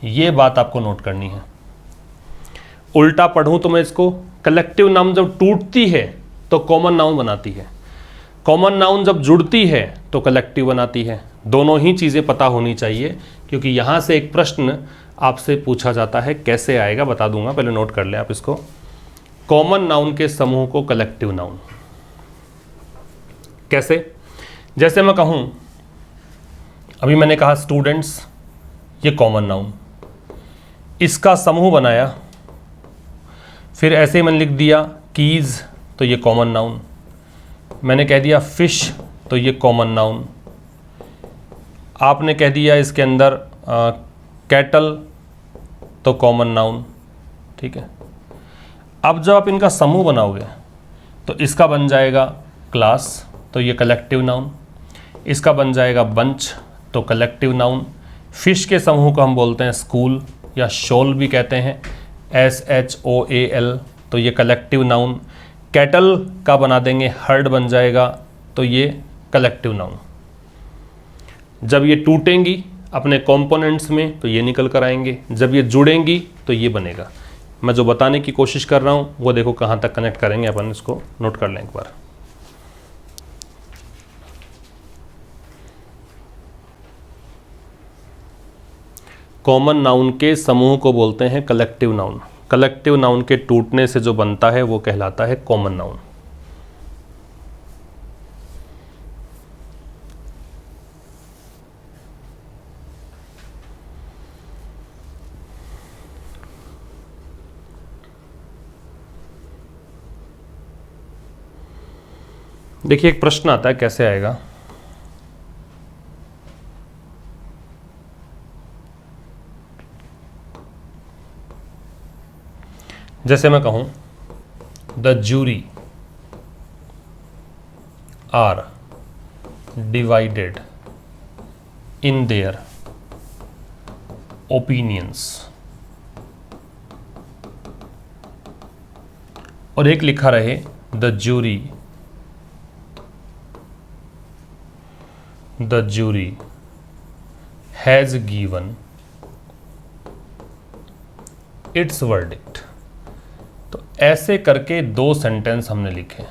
ये बात आपको नोट करनी है। उल्टा पढ़ूं तो मैं इसको, कलेक्टिव नाउन जब टूटती है तो कॉमन नाउन बनाती है, कॉमन नाउन जब जुड़ती है तो कलेक्टिव बनाती है। दोनों ही चीज़ें पता होनी चाहिए, क्योंकि यहाँ से एक प्रश्न आपसे पूछा जाता है। कैसे आएगा बता दूंगा, पहले नोट कर लें आप इसको। कॉमन नाउन के समूह को कलेक्टिव नाउन कैसे? जैसे मैं कहूँ, अभी मैंने कहा स्टूडेंट्स, ये कॉमन नाउन, इसका समूह बनाया, फिर ऐसे ही मैंने लिख दिया कीज़, तो ये कॉमन नाउन। मैंने कह दिया फिश, तो ये कॉमन नाउन। आपने कह दिया इसके अंदर कैटल, तो कॉमन नाउन। ठीक है, अब जब आप इनका समूह बनाओगे तो इसका बन जाएगा क्लास, तो ये कलेक्टिव नाउन। इसका बन जाएगा बंच, तो कलेक्टिव नाउन। फिश के समूह को हम बोलते हैं स्कूल या शॉल भी कहते हैं, SHOAL, तो ये कलेक्टिव नाउन। कैटल का बना देंगे हर्ड बन जाएगा, तो ये कलेक्टिव नाउन। जब ये टूटेंगी अपने कंपोनेंट्स में तो ये निकल कर आएंगे, जब ये जुड़ेंगी तो ये बनेगा। मैं जो बताने की कोशिश कर रहा हूँ वो देखो कहाँ तक कनेक्ट करेंगे अपन, इसको नोट कर लें एक बार। कॉमन नाउन के समूह को बोलते हैं कलेक्टिव नाउन। कलेक्टिव नाउन के टूटने से जो बनता है वो कहलाता है कॉमन नाउन। देखिए एक प्रश्न आता है, कैसे आएगा? जैसे मैं कहूं the jury are divided in their opinions, और एक लिखा रहे the jury the jury has given its verdict. तो ऐसे करके 2 सेंटेंस हमने लिखे।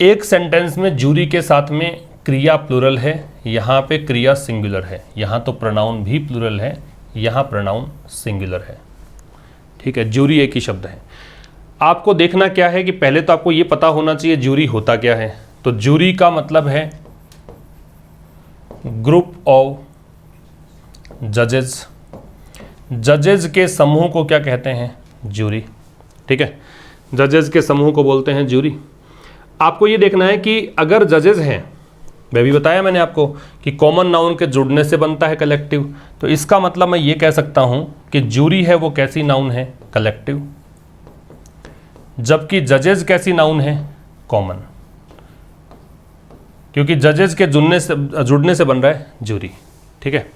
एक सेंटेंस में ज्यूरी के साथ में क्रिया प्लूरल है, यहाँ पे क्रिया सिंगुलर है, यहाँ तो प्रोनाउन भी प्लूरल है, यहाँ प्रोनाउन सिंगुलर है। ठीक है, ज्यूरी एक ही शब्द है। आपको देखना क्या है कि पहले तो आपको ये पता होना चाहिए ज्यूरी होता क्या है। तो ज्यूरी का मतलब है ग्रुप ऑफ जजेस। जजेस के समूह को क्या कहते हैं? ज्यूरी। ठीक है, जजेस के समूह को बोलते हैं ज्यूरी। आपको ये देखना है कि अगर जजेस हैं, मैं भी बताया मैंने आपको कि कॉमन नाउन के जुड़ने से बनता है कलेक्टिव, तो इसका मतलब मैं ये कह सकता हूं कि ज्यूरी है वो कैसी नाउन है? कलेक्टिव। जबकि जजेस कैसी नाउन है? कॉमन, क्योंकि जजेस के जुड़ने से बन रहा है ज्यूरी। ठीक है,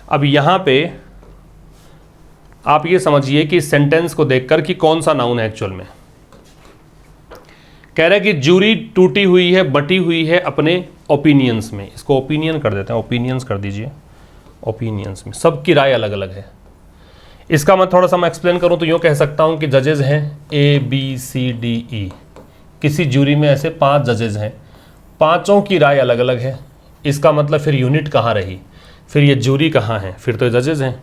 अब यहां पे आप ये समझिए कि इस सेंटेंस को देखकर कि कौन सा नाउन है एक्चुअल में। कह रहा है कि ज्यूरी टूटी हुई है, बटी हुई है अपने ओपिनियंस में। इसको ओपिनियन कर देते हैं, ओपिनियंस कर दीजिए। ओपिनियंस में सबकी राय अलग अलग है। इसका मैं थोड़ा सा मैं एक्सप्लेन करूं तो यूँ कह सकता हूं कि जजेस हैं ABCDE। किसी ज्यूरी में ऐसे 5 जजेस हैं, 5 की राय अलग अलग है। इसका मतलब फिर यूनिट कहाँ रही? फिर ये ज्यूरी कहाँ है? फिर तो जजेस हैं।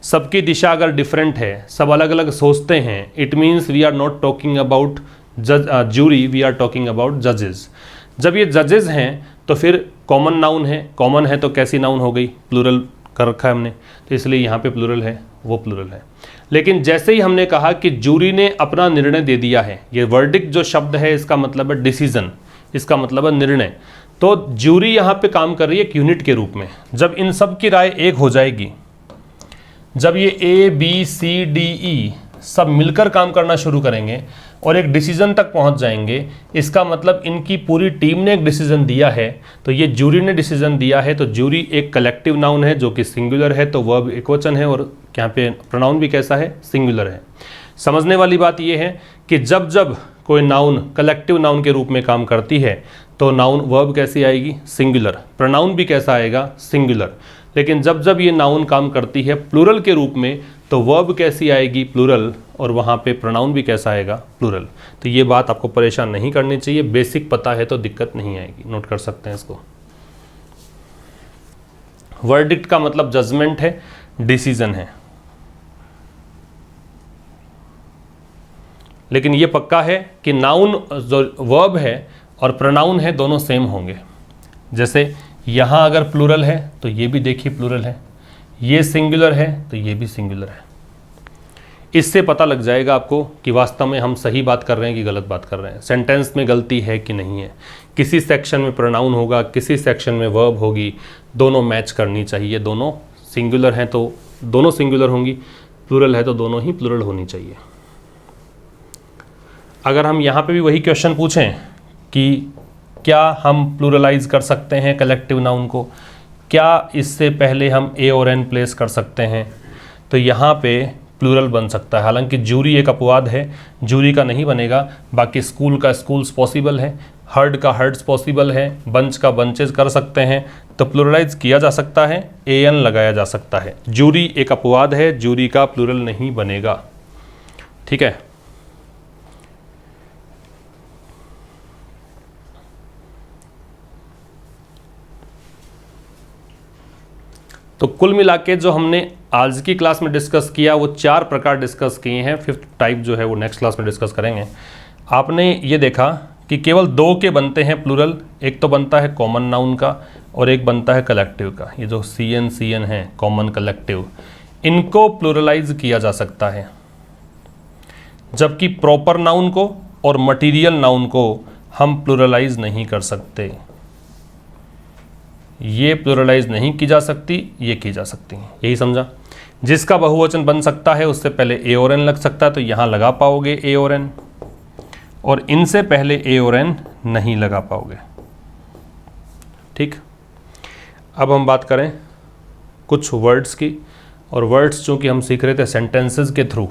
सबकी दिशा अगर डिफरेंट है, सब अलग अलग सोचते हैं, it means we are not talking about jury, we are talking about जजेस। जब ये जजेस हैं तो फिर कॉमन नाउन है। कॉमन है तो कैसी नाउन हो गई? प्लूरल कर रखा है हमने, तो इसलिए यहाँ पे प्लूरल है, वो प्लूरल है। लेकिन जैसे ही हमने कहा कि ज्यूरी ने अपना निर्णय दे दिया है, ये वर्डिक्ट जो शब्द है इसका मतलब है डिसीजन, इसका मतलब है निर्णय। तो ज्यूरी यहाँ पे काम कर रही है एक यूनिट के रूप में। जब इन सब की राय एक हो जाएगी, जब ये ABCDE सब मिलकर काम करना शुरू करेंगे और एक डिसीजन तक पहुंच जाएंगे, इसका मतलब इनकी पूरी टीम ने एक डिसीजन दिया है, तो ये ज्यूरी ने डिसीजन दिया है। तो ज्यूरी एक कलेक्टिव नाउन है जो कि सिंगुलर है, तो वर्ब एकवचन है, और यहाँ पे प्रोनाउन भी कैसा है? सिंगुलर है। समझने वाली बात यह है कि जब जब कोई नाउन कलेक्टिव नाउन के रूप में काम करती है तो नाउन वर्ब कैसी आएगी? सिंगुलर। प्रोनाउन भी कैसा आएगा? सिंगुलर। लेकिन जब जब ये नाउन काम करती है प्लूरल के रूप में तो वर्ब कैसी आएगी? प्लूरल, और वहाँ पे प्रोनाउन भी कैसा आएगा? प्लूरल। तो ये बात आपको परेशान नहीं करनी चाहिए, बेसिक पता है तो दिक्कत नहीं आएगी, नोट कर सकते हैं इसको। वर्डिक्ट का मतलब जजमेंट है, डिसीजन है। लेकिन ये पक्का है कि नाउन जो वर्ब है और प्रोनाउन है दोनों सेम होंगे। जैसे यहाँ अगर प्लूरल है तो ये भी देखिए प्लूरल है, ये सिंगुलर है तो ये भी सिंगुलर है। इससे पता लग जाएगा आपको कि वास्तव में हम सही बात कर रहे हैं कि गलत बात कर रहे हैं, सेंटेंस में गलती है कि नहीं है। किसी सेक्शन में प्रोनाउन होगा, किसी सेक्शन में वर्ब होगी, दोनों मैच करनी चाहिए। दोनों सिंगुलर हैं तो दोनों सिंगुलर होंगी, प्लूरल है तो दोनों ही प्लूरल होनी चाहिए। अगर हम यहाँ पे भी वही क्वेश्चन पूछें कि क्या हम प्लूरलाइज कर सकते हैं कलेक्टिव नाउन को, क्या इससे पहले हम ए और एन प्लेस कर सकते हैं, तो यहाँ पे प्लूरल बन सकता है। हालांकि ज्यूरी एक अपवाद है, ज्यूरी का नहीं बनेगा। बाकी स्कूल का स्कूल्स पॉसिबल है, हर्ड का हर्ड्स पॉसिबल है, बंच का बंचेज कर सकते हैं, तो प्लूरलाइज किया जा सकता है, ए एन लगाया जा सकता है। ज्यूरी एक अपवाद है, ज्यूरी का प्लूरल नहीं बनेगा। ठीक है, तो कुल मिला के जो हमने आज की क्लास में डिस्कस किया वो 4 प्रकार डिस्कस किए हैं। 5th टाइप जो है वो नेक्स्ट क्लास में डिस्कस करेंगे। आपने ये देखा कि केवल 2 के बनते हैं प्लूरल, एक तो बनता है कॉमन नाउन का और एक बनता है कलेक्टिव का। ये जो CN है, कॉमन कलेक्टिव, इनको प्लूरलाइज किया जा सकता है, जबकि प्रॉपर नाउन को और मटीरियल नाउन को हम प्लूरलाइज नहीं कर सकते। ये प्लूरलाइज नहीं की जा सकती, ये की जा सकती है। यही समझा? जिसका बहुवचन बन सकता है उससे पहले ए और एन लग सकता है, तो यहाँ लगा पाओगे ए और एन, और इनसे पहले ए और एन नहीं लगा पाओगे। ठीक, अब हम बात करें कुछ वर्ड्स की, और वर्ड्स चूँकि हम सीख रहे थे सेंटेंसेस के थ्रू,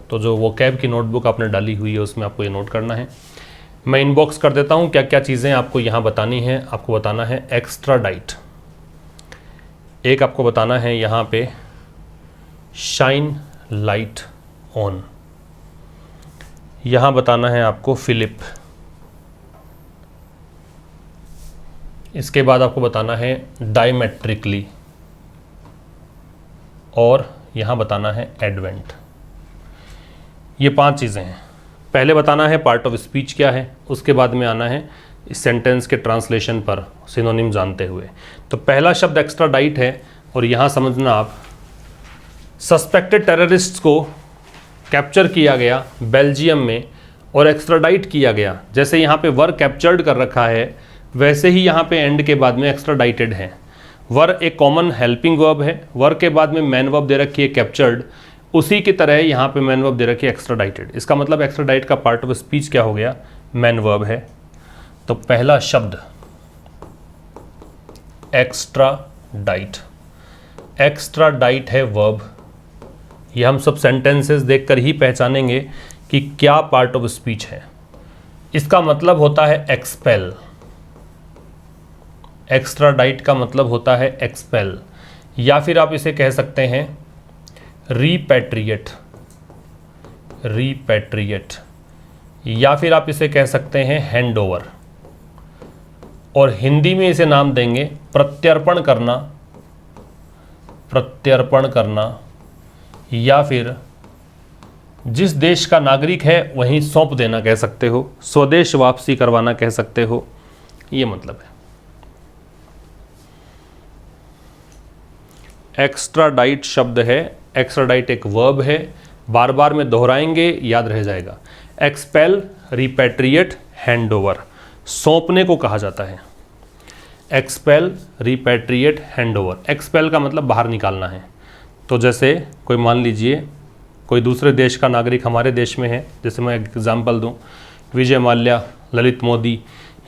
तो जो वोकैब की नोटबुक आपने डाली हुई है उसमें आपको ये नोट करना है। मैं इनबॉक्स कर देता हूँ क्या क्या चीज़ें आपको यहाँ बतानी है। आपको बताना है एक्स्ट्राडाइट, एक आपको बताना है यहाँ पे शाइन लाइट ऑन, यहाँ बताना है आपको फिलिप, इसके बाद आपको बताना है डायमेट्रिकली, और यहाँ बताना है एडवेंट। ये 5 चीज़ें हैं। पहले बताना है पार्ट ऑफ स्पीच क्या है, उसके बाद में आना है इस सेंटेंस के ट्रांसलेशन पर सिनोनिम जानते हुए। तो पहला शब्द एक्स्ट्राडाइट है, और यहाँ समझना आप, सस्पेक्टेड टेररिस्ट्स को कैप्चर किया गया बेल्जियम में और एक्स्ट्राडाइट किया गया। जैसे यहाँ पे वर कैप्चर्ड कर रखा है, वैसे ही यहाँ पे एंड के बाद में एक्स्ट्राडाइटेड है। वर एक कॉमन हेल्पिंग वर्ब है, वर के बाद में मैन वर्ब दे रखी है कैप्चर्ड, उसी की तरह यहाँ पे मैन वर्ब दे रखी है एक्स्ट्राडाइटेड। इसका मतलब एक्स्ट्राडाइट का पार्ट ऑफ स्पीच क्या हो गया, मैन वर्ब है। तो पहला शब्द एक्स्ट्राडाइट, एक्स्ट्राडाइट है वर्ब। ये हम सब सेंटेंसेस देखकर ही पहचानेंगे कि क्या पार्ट ऑफ स्पीच है। इसका मतलब होता है एक्सपेल, एक्स्ट्राडाइट का मतलब होता है एक्सपेल, या फिर आप इसे कह सकते हैं रीपैट्रिएट, रीपैट्रिएट, या फिर आप इसे कह सकते हैं हैंडओवर, और हिंदी में इसे नाम देंगे प्रत्यर्पण करना, प्रत्यर्पण करना, या फिर जिस देश का नागरिक है वहीं सौंप देना कह सकते हो, स्वदेश वापसी करवाना कह सकते हो, ये मतलब है। एक्स्ट्राडाइट शब्द है, एक्स्ट्राडाइट एक वर्ब है, बार बार में दोहराएंगे याद रह जाएगा। एक्सपेल, रिपैट्रिएट, हैंडओवर, सौंपने को कहा जाता है। Expel, repatriate, handover. एक्सपेल का मतलब बाहर निकालना है। तो जैसे कोई मान लीजिए कोई दूसरे देश का नागरिक हमारे देश में है, जैसे मैं एग्जांपल दूं, विजय माल्या, ललित मोदी,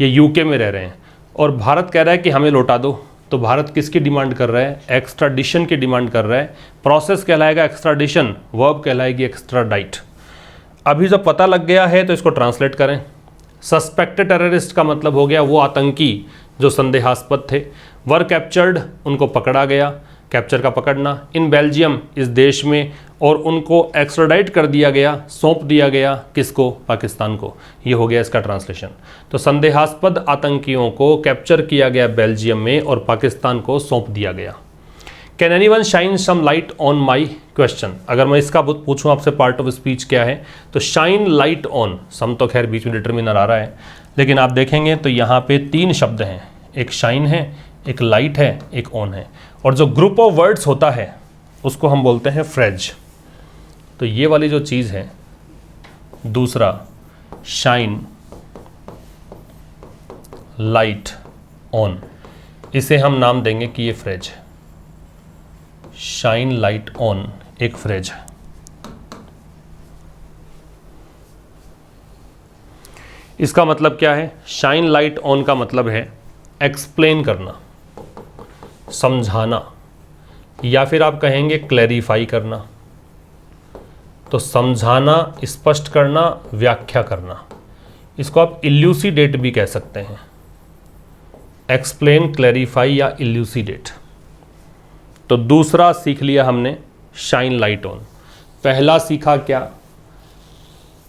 ये यूके में रह रहे हैं और भारत कह रहा है कि हमें लौटा दो, तो भारत किसकी डिमांड कर रहा है, एक्स्ट्राडिशन की डिमांड कर रहा है। प्रोसेस कहलाएगा एक्स्ट्राडिशन, वर्ब कहलाएगी एक्स्ट्राडाइट। अभी जब पता लग गया है तो इसको ट्रांसलेट करें। सस्पेक्टेड टेररिस्ट का मतलब हो गया वो आतंकी जो संदेहास्पद थे। वर कैप्चर्ड, उनको पकड़ा गया, कैप्चर का पकड़ना, इन बेल्जियम, इस देश में, और उनको एक्स्ट्राडाइट कर दिया गया, सौंप दिया गया, किसको, पाकिस्तान को। ये हो गया इसका ट्रांसलेशन। तो संदेहास्पद आतंकियों को कैप्चर किया गया बेल्जियम में और पाकिस्तान को सौंप दिया गया। Can anyone shine some light on my question. अगर मैं इसका पूछूं आपसे पार्ट ऑफ स्पीच क्या है, तो शाइन लाइट ऑन, सम तो खैर बीच में डिटर्मिनर आ रहा है, लेकिन आप देखेंगे तो यहाँ पे 3 शब्द हैं, एक शाइन है, एक लाइट है, एक ऑन है, और जो ग्रुप ऑफ वर्ड्स होता है उसको हम बोलते हैं फ्रेज। तो ये वाली जो चीज़ है, दूसरा शाइन लाइट ऑन, इसे हम नाम देंगे कि ये फ्रेज है। शाइन लाइट ऑन एक फ्रेज है। इसका मतलब क्या है, शाइन लाइट ऑन का मतलब है एक्सप्लेन करना, समझाना, या फिर आप कहेंगे क्लैरिफाई करना। तो समझाना, स्पष्ट करना, व्याख्या करना, इसको आप इल्यूसिडेट भी कह सकते हैं। एक्सप्लेन, क्लैरिफाई या इल्यूसिडेट। तो दूसरा सीख लिया हमने शाइन लाइट ऑन। पहला सीखा क्या,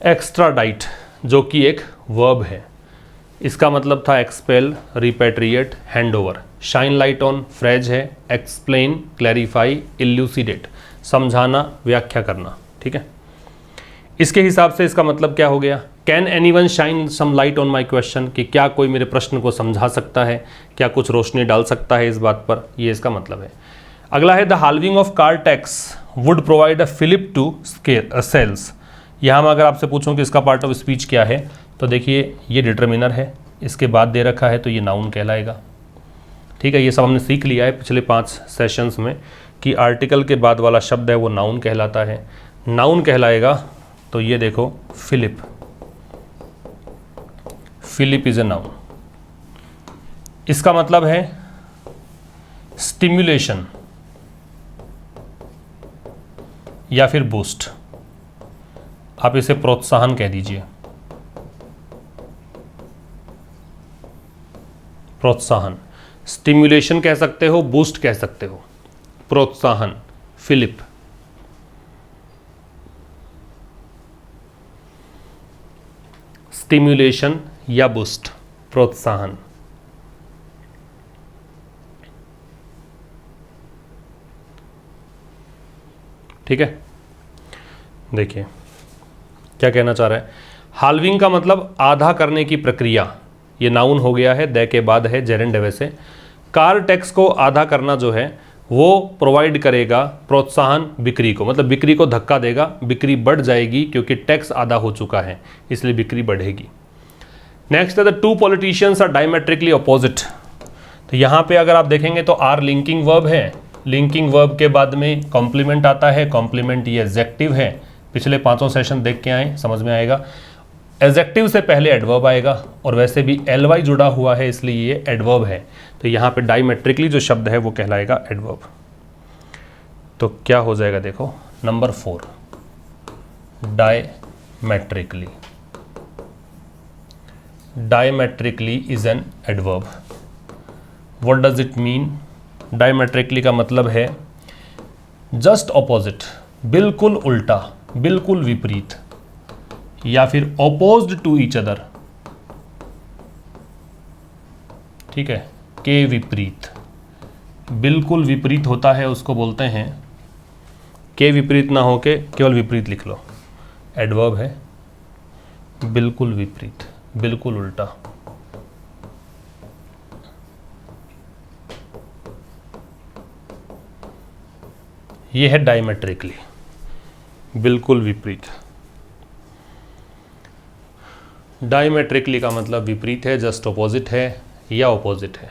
एक्स्ट्राडाइट, जो कि एक वर्ब है। इसका मतलब था expel, repatriate, handover. Shine light on phrase है, एक्सप्लेन, क्लैरिफाई, इल्यूसिडेट, समझाना, व्याख्या करना। ठीक है, इसके हिसाब से इसका मतलब क्या हो गया, can anyone shine some light on my question, कि क्या कोई मेरे प्रश्न को समझा सकता है, क्या कुछ रोशनी डाल सकता है इस बात पर, ये इसका मतलब है। अगला है the halving of car tax would provide a fillip to sales. यहाँ मैं अगर आपसे पूछूं कि इसका पार्ट ऑफ स्पीच क्या है, तो देखिए ये डिटर्मिनर है, इसके बाद दे रखा है तो ये नाउन कहलाएगा। ठीक है, ये सब हमने सीख लिया है पिछले 5 सेशंस में कि आर्टिकल के बाद वाला शब्द है वो नाउन कहलाता है। नाउन कहलाएगा तो ये देखो fillip, fillip is a noun. इसका मतलब है स्टिम्युलेशन या फिर बूस्ट, आप इसे प्रोत्साहन कह दीजिए। प्रोत्साहन। स्टिम्युलेशन कह सकते हो, बूस्ट कह सकते हो। प्रोत्साहन फिलिप। स्टिम्युलेशन या बूस्ट, प्रोत्साहन। ठीक है, देखिए क्या कहना चाह रहा है। हाल्विंग का मतलब आधा करने की प्रक्रिया, ये नाउन हो गया है, द के बाद है जेरेंड वैसे। कार टैक्स को आधा करना जो है वो प्रोवाइड करेगा प्रोत्साहन बिक्री को, मतलब बिक्री को धक्का देगा, बिक्री बढ़ जाएगी क्योंकि टैक्स आधा हो चुका है, इसलिए बिक्री बढ़ेगी। नेक्स्ट है the two politicians are diametrically opposite. तो यहाँ पे अगर आप देखेंगे तो आर लिंकिंग वर्ब है, लिंकिंग वर्ब के बाद में कॉम्प्लीमेंट आता है, कॉम्प्लीमेंट ये एडजेक्टिव है। पिछले 5 सेशन देख के आए, समझ में आएगा। एडजेक्टिव से पहले एडवर्ब आएगा और वैसे भी एलवाई जुड़ा हुआ है इसलिए ये एडवर्ब है। तो यहाँ पे डायमेट्रिकली जो शब्द है वो कहलाएगा एडवर्ब। तो क्या हो जाएगा देखो, number 4 diametrically. Diametrically is an adverb. What does it mean? Diametrically का मतलब है जस्ट ऑपोजिट, बिल्कुल उल्टा, बिल्कुल विपरीत, या फिर ऑपोज्ड टू ईच अदर। ठीक है, के विपरीत, बिल्कुल विपरीत होता है उसको बोलते हैं, के विपरीत ना होके केवल विपरीत लिख लो, एडवर्ब है। बिल्कुल विपरीत, बिल्कुल उल्टा। ये है डायमेट्रिकली, बिल्कुल विपरीत। डायमेट्रिकली का मतलब विपरीत है, जस्ट ऑपोजिट है या ऑपोजिट है।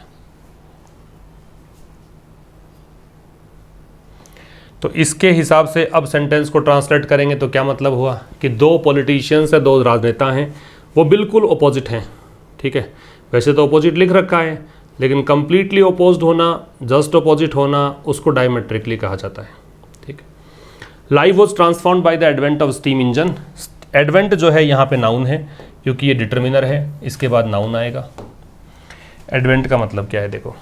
तो इसके हिसाब से अब सेंटेंस को ट्रांसलेट करेंगे तो क्या मतलब हुआ कि दो पॉलिटिशियंस है, दो राजनेता हैं, वो बिल्कुल ऑपोजिट हैं। ठीक है, वैसे तो ऑपोजिट लिख रखा है लेकिन कंप्लीटली ऑपोज्ड होना, जस्ट ऑपोजिट होना, उसको डायमेट्रिकली कहा जाता है। ठीक है, life was transformed by the advent of steam engine. Advent जो है यहाँ पे नाउन है क्योंकि ये डिटर्मिनर है, इसके बाद नाउन आएगा। एडवेंट का मतलब क्या है देखो,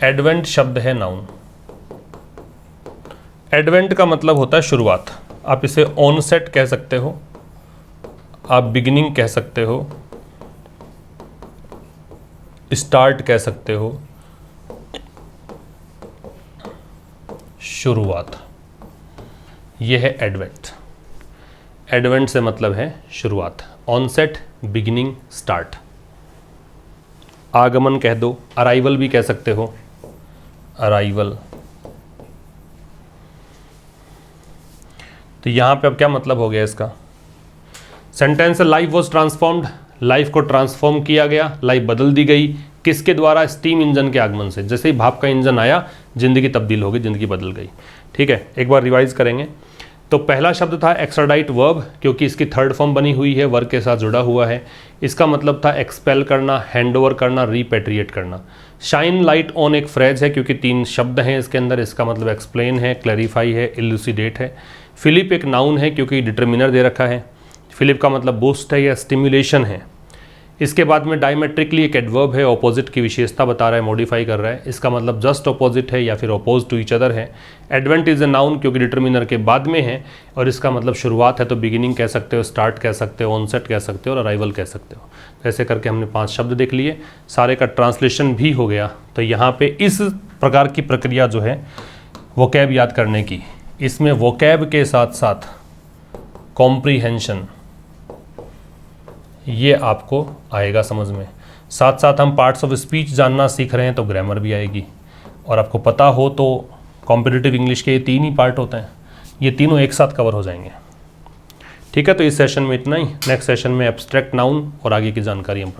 एडवेंट शब्द है नाउन। एडवेंट का मतलब होता है शुरुआत। आप इसे ऑनसेट कह सकते हो, आप बिगिनिंग कह सकते हो, स्टार्ट कह सकते हो, शुरुआत। यह है एडवेंट। एडवेंट से मतलब है शुरुआत, ऑनसेट, बिगिनिंग, स्टार्ट। आगमन कह दो, अराइवल भी कह सकते हो, अराइवल। तो यहां पे अब क्या मतलब हो गया इसका? Sentence life was transformed, life को ट्रांसफॉर्म किया गया, लाइफ बदल दी गई। किसके द्वारा? स्टीम इंजन के आगमन से। जैसे ही भाप का इंजन आया, जिंदगी तब्दील हो गई, जिंदगी बदल गई। ठीक है, एक बार रिवाइज करेंगे। तो पहला शब्द था एक्सट्राडाइट वर्ब, क्योंकि इसकी थर्ड फॉर्म बनी हुई है, वर्ग के साथ जुड़ा हुआ है। इसका मतलब था एक्सपेल करना, हैंडओवर करना, रिपेट्रिएट करना। शाइन लाइट ऑन एक फ्रेज है क्योंकि 3 शब्द हैं इसके अंदर, इसका मतलब एक्सप्लेन है, क्लैरिफाई है, इल्यूसिडेट है। फिलिप एक नाउन है क्योंकि डिटर्मिनर दे रखा है। फिलिप का मतलब बूस्ट है या स्टिम्युलेशन है। इसके बाद में डायमेट्रिकली एक एडवर्ब है, ऑपोजिट की विशेषता बता रहा है, मॉडिफाई कर रहा है। इसका मतलब जस्ट ऑपोजिट है या फिर अपोज टू ईच अदर है। एडवेंट इज ए नाउन क्योंकि डिटर्मिनर के बाद में है और इसका मतलब शुरुआत है, तो बिगिनिंग कह सकते हो, स्टार्ट कह सकते हो, ऑनसेट कह सकते हो और अराइवल कह सकते हो। ऐसे करके हमने 5 शब्द देख लिए, सारे का ट्रांसलेशन भी हो गया। तो यहाँ पे इस प्रकार की प्रक्रिया जो है वोकैब याद करने की, इसमें वोकैब के साथ साथ कॉम्प्रीहेंशन ये आपको आएगा समझ में। साथ साथ हम पार्ट्स ऑफ स्पीच जानना सीख रहे हैं तो ग्रामर भी आएगी। और आपको पता हो तो कॉम्पिटिटिव इंग्लिश के ये 3 ही पार्ट होते हैं, ये तीनों एक साथ कवर हो जाएंगे। ठीक है, तो इस सेशन में इतना ही। नेक्स्ट सेशन में एब्स्ट्रैक्ट नाउन और आगे की जानकारी हम प्राप्त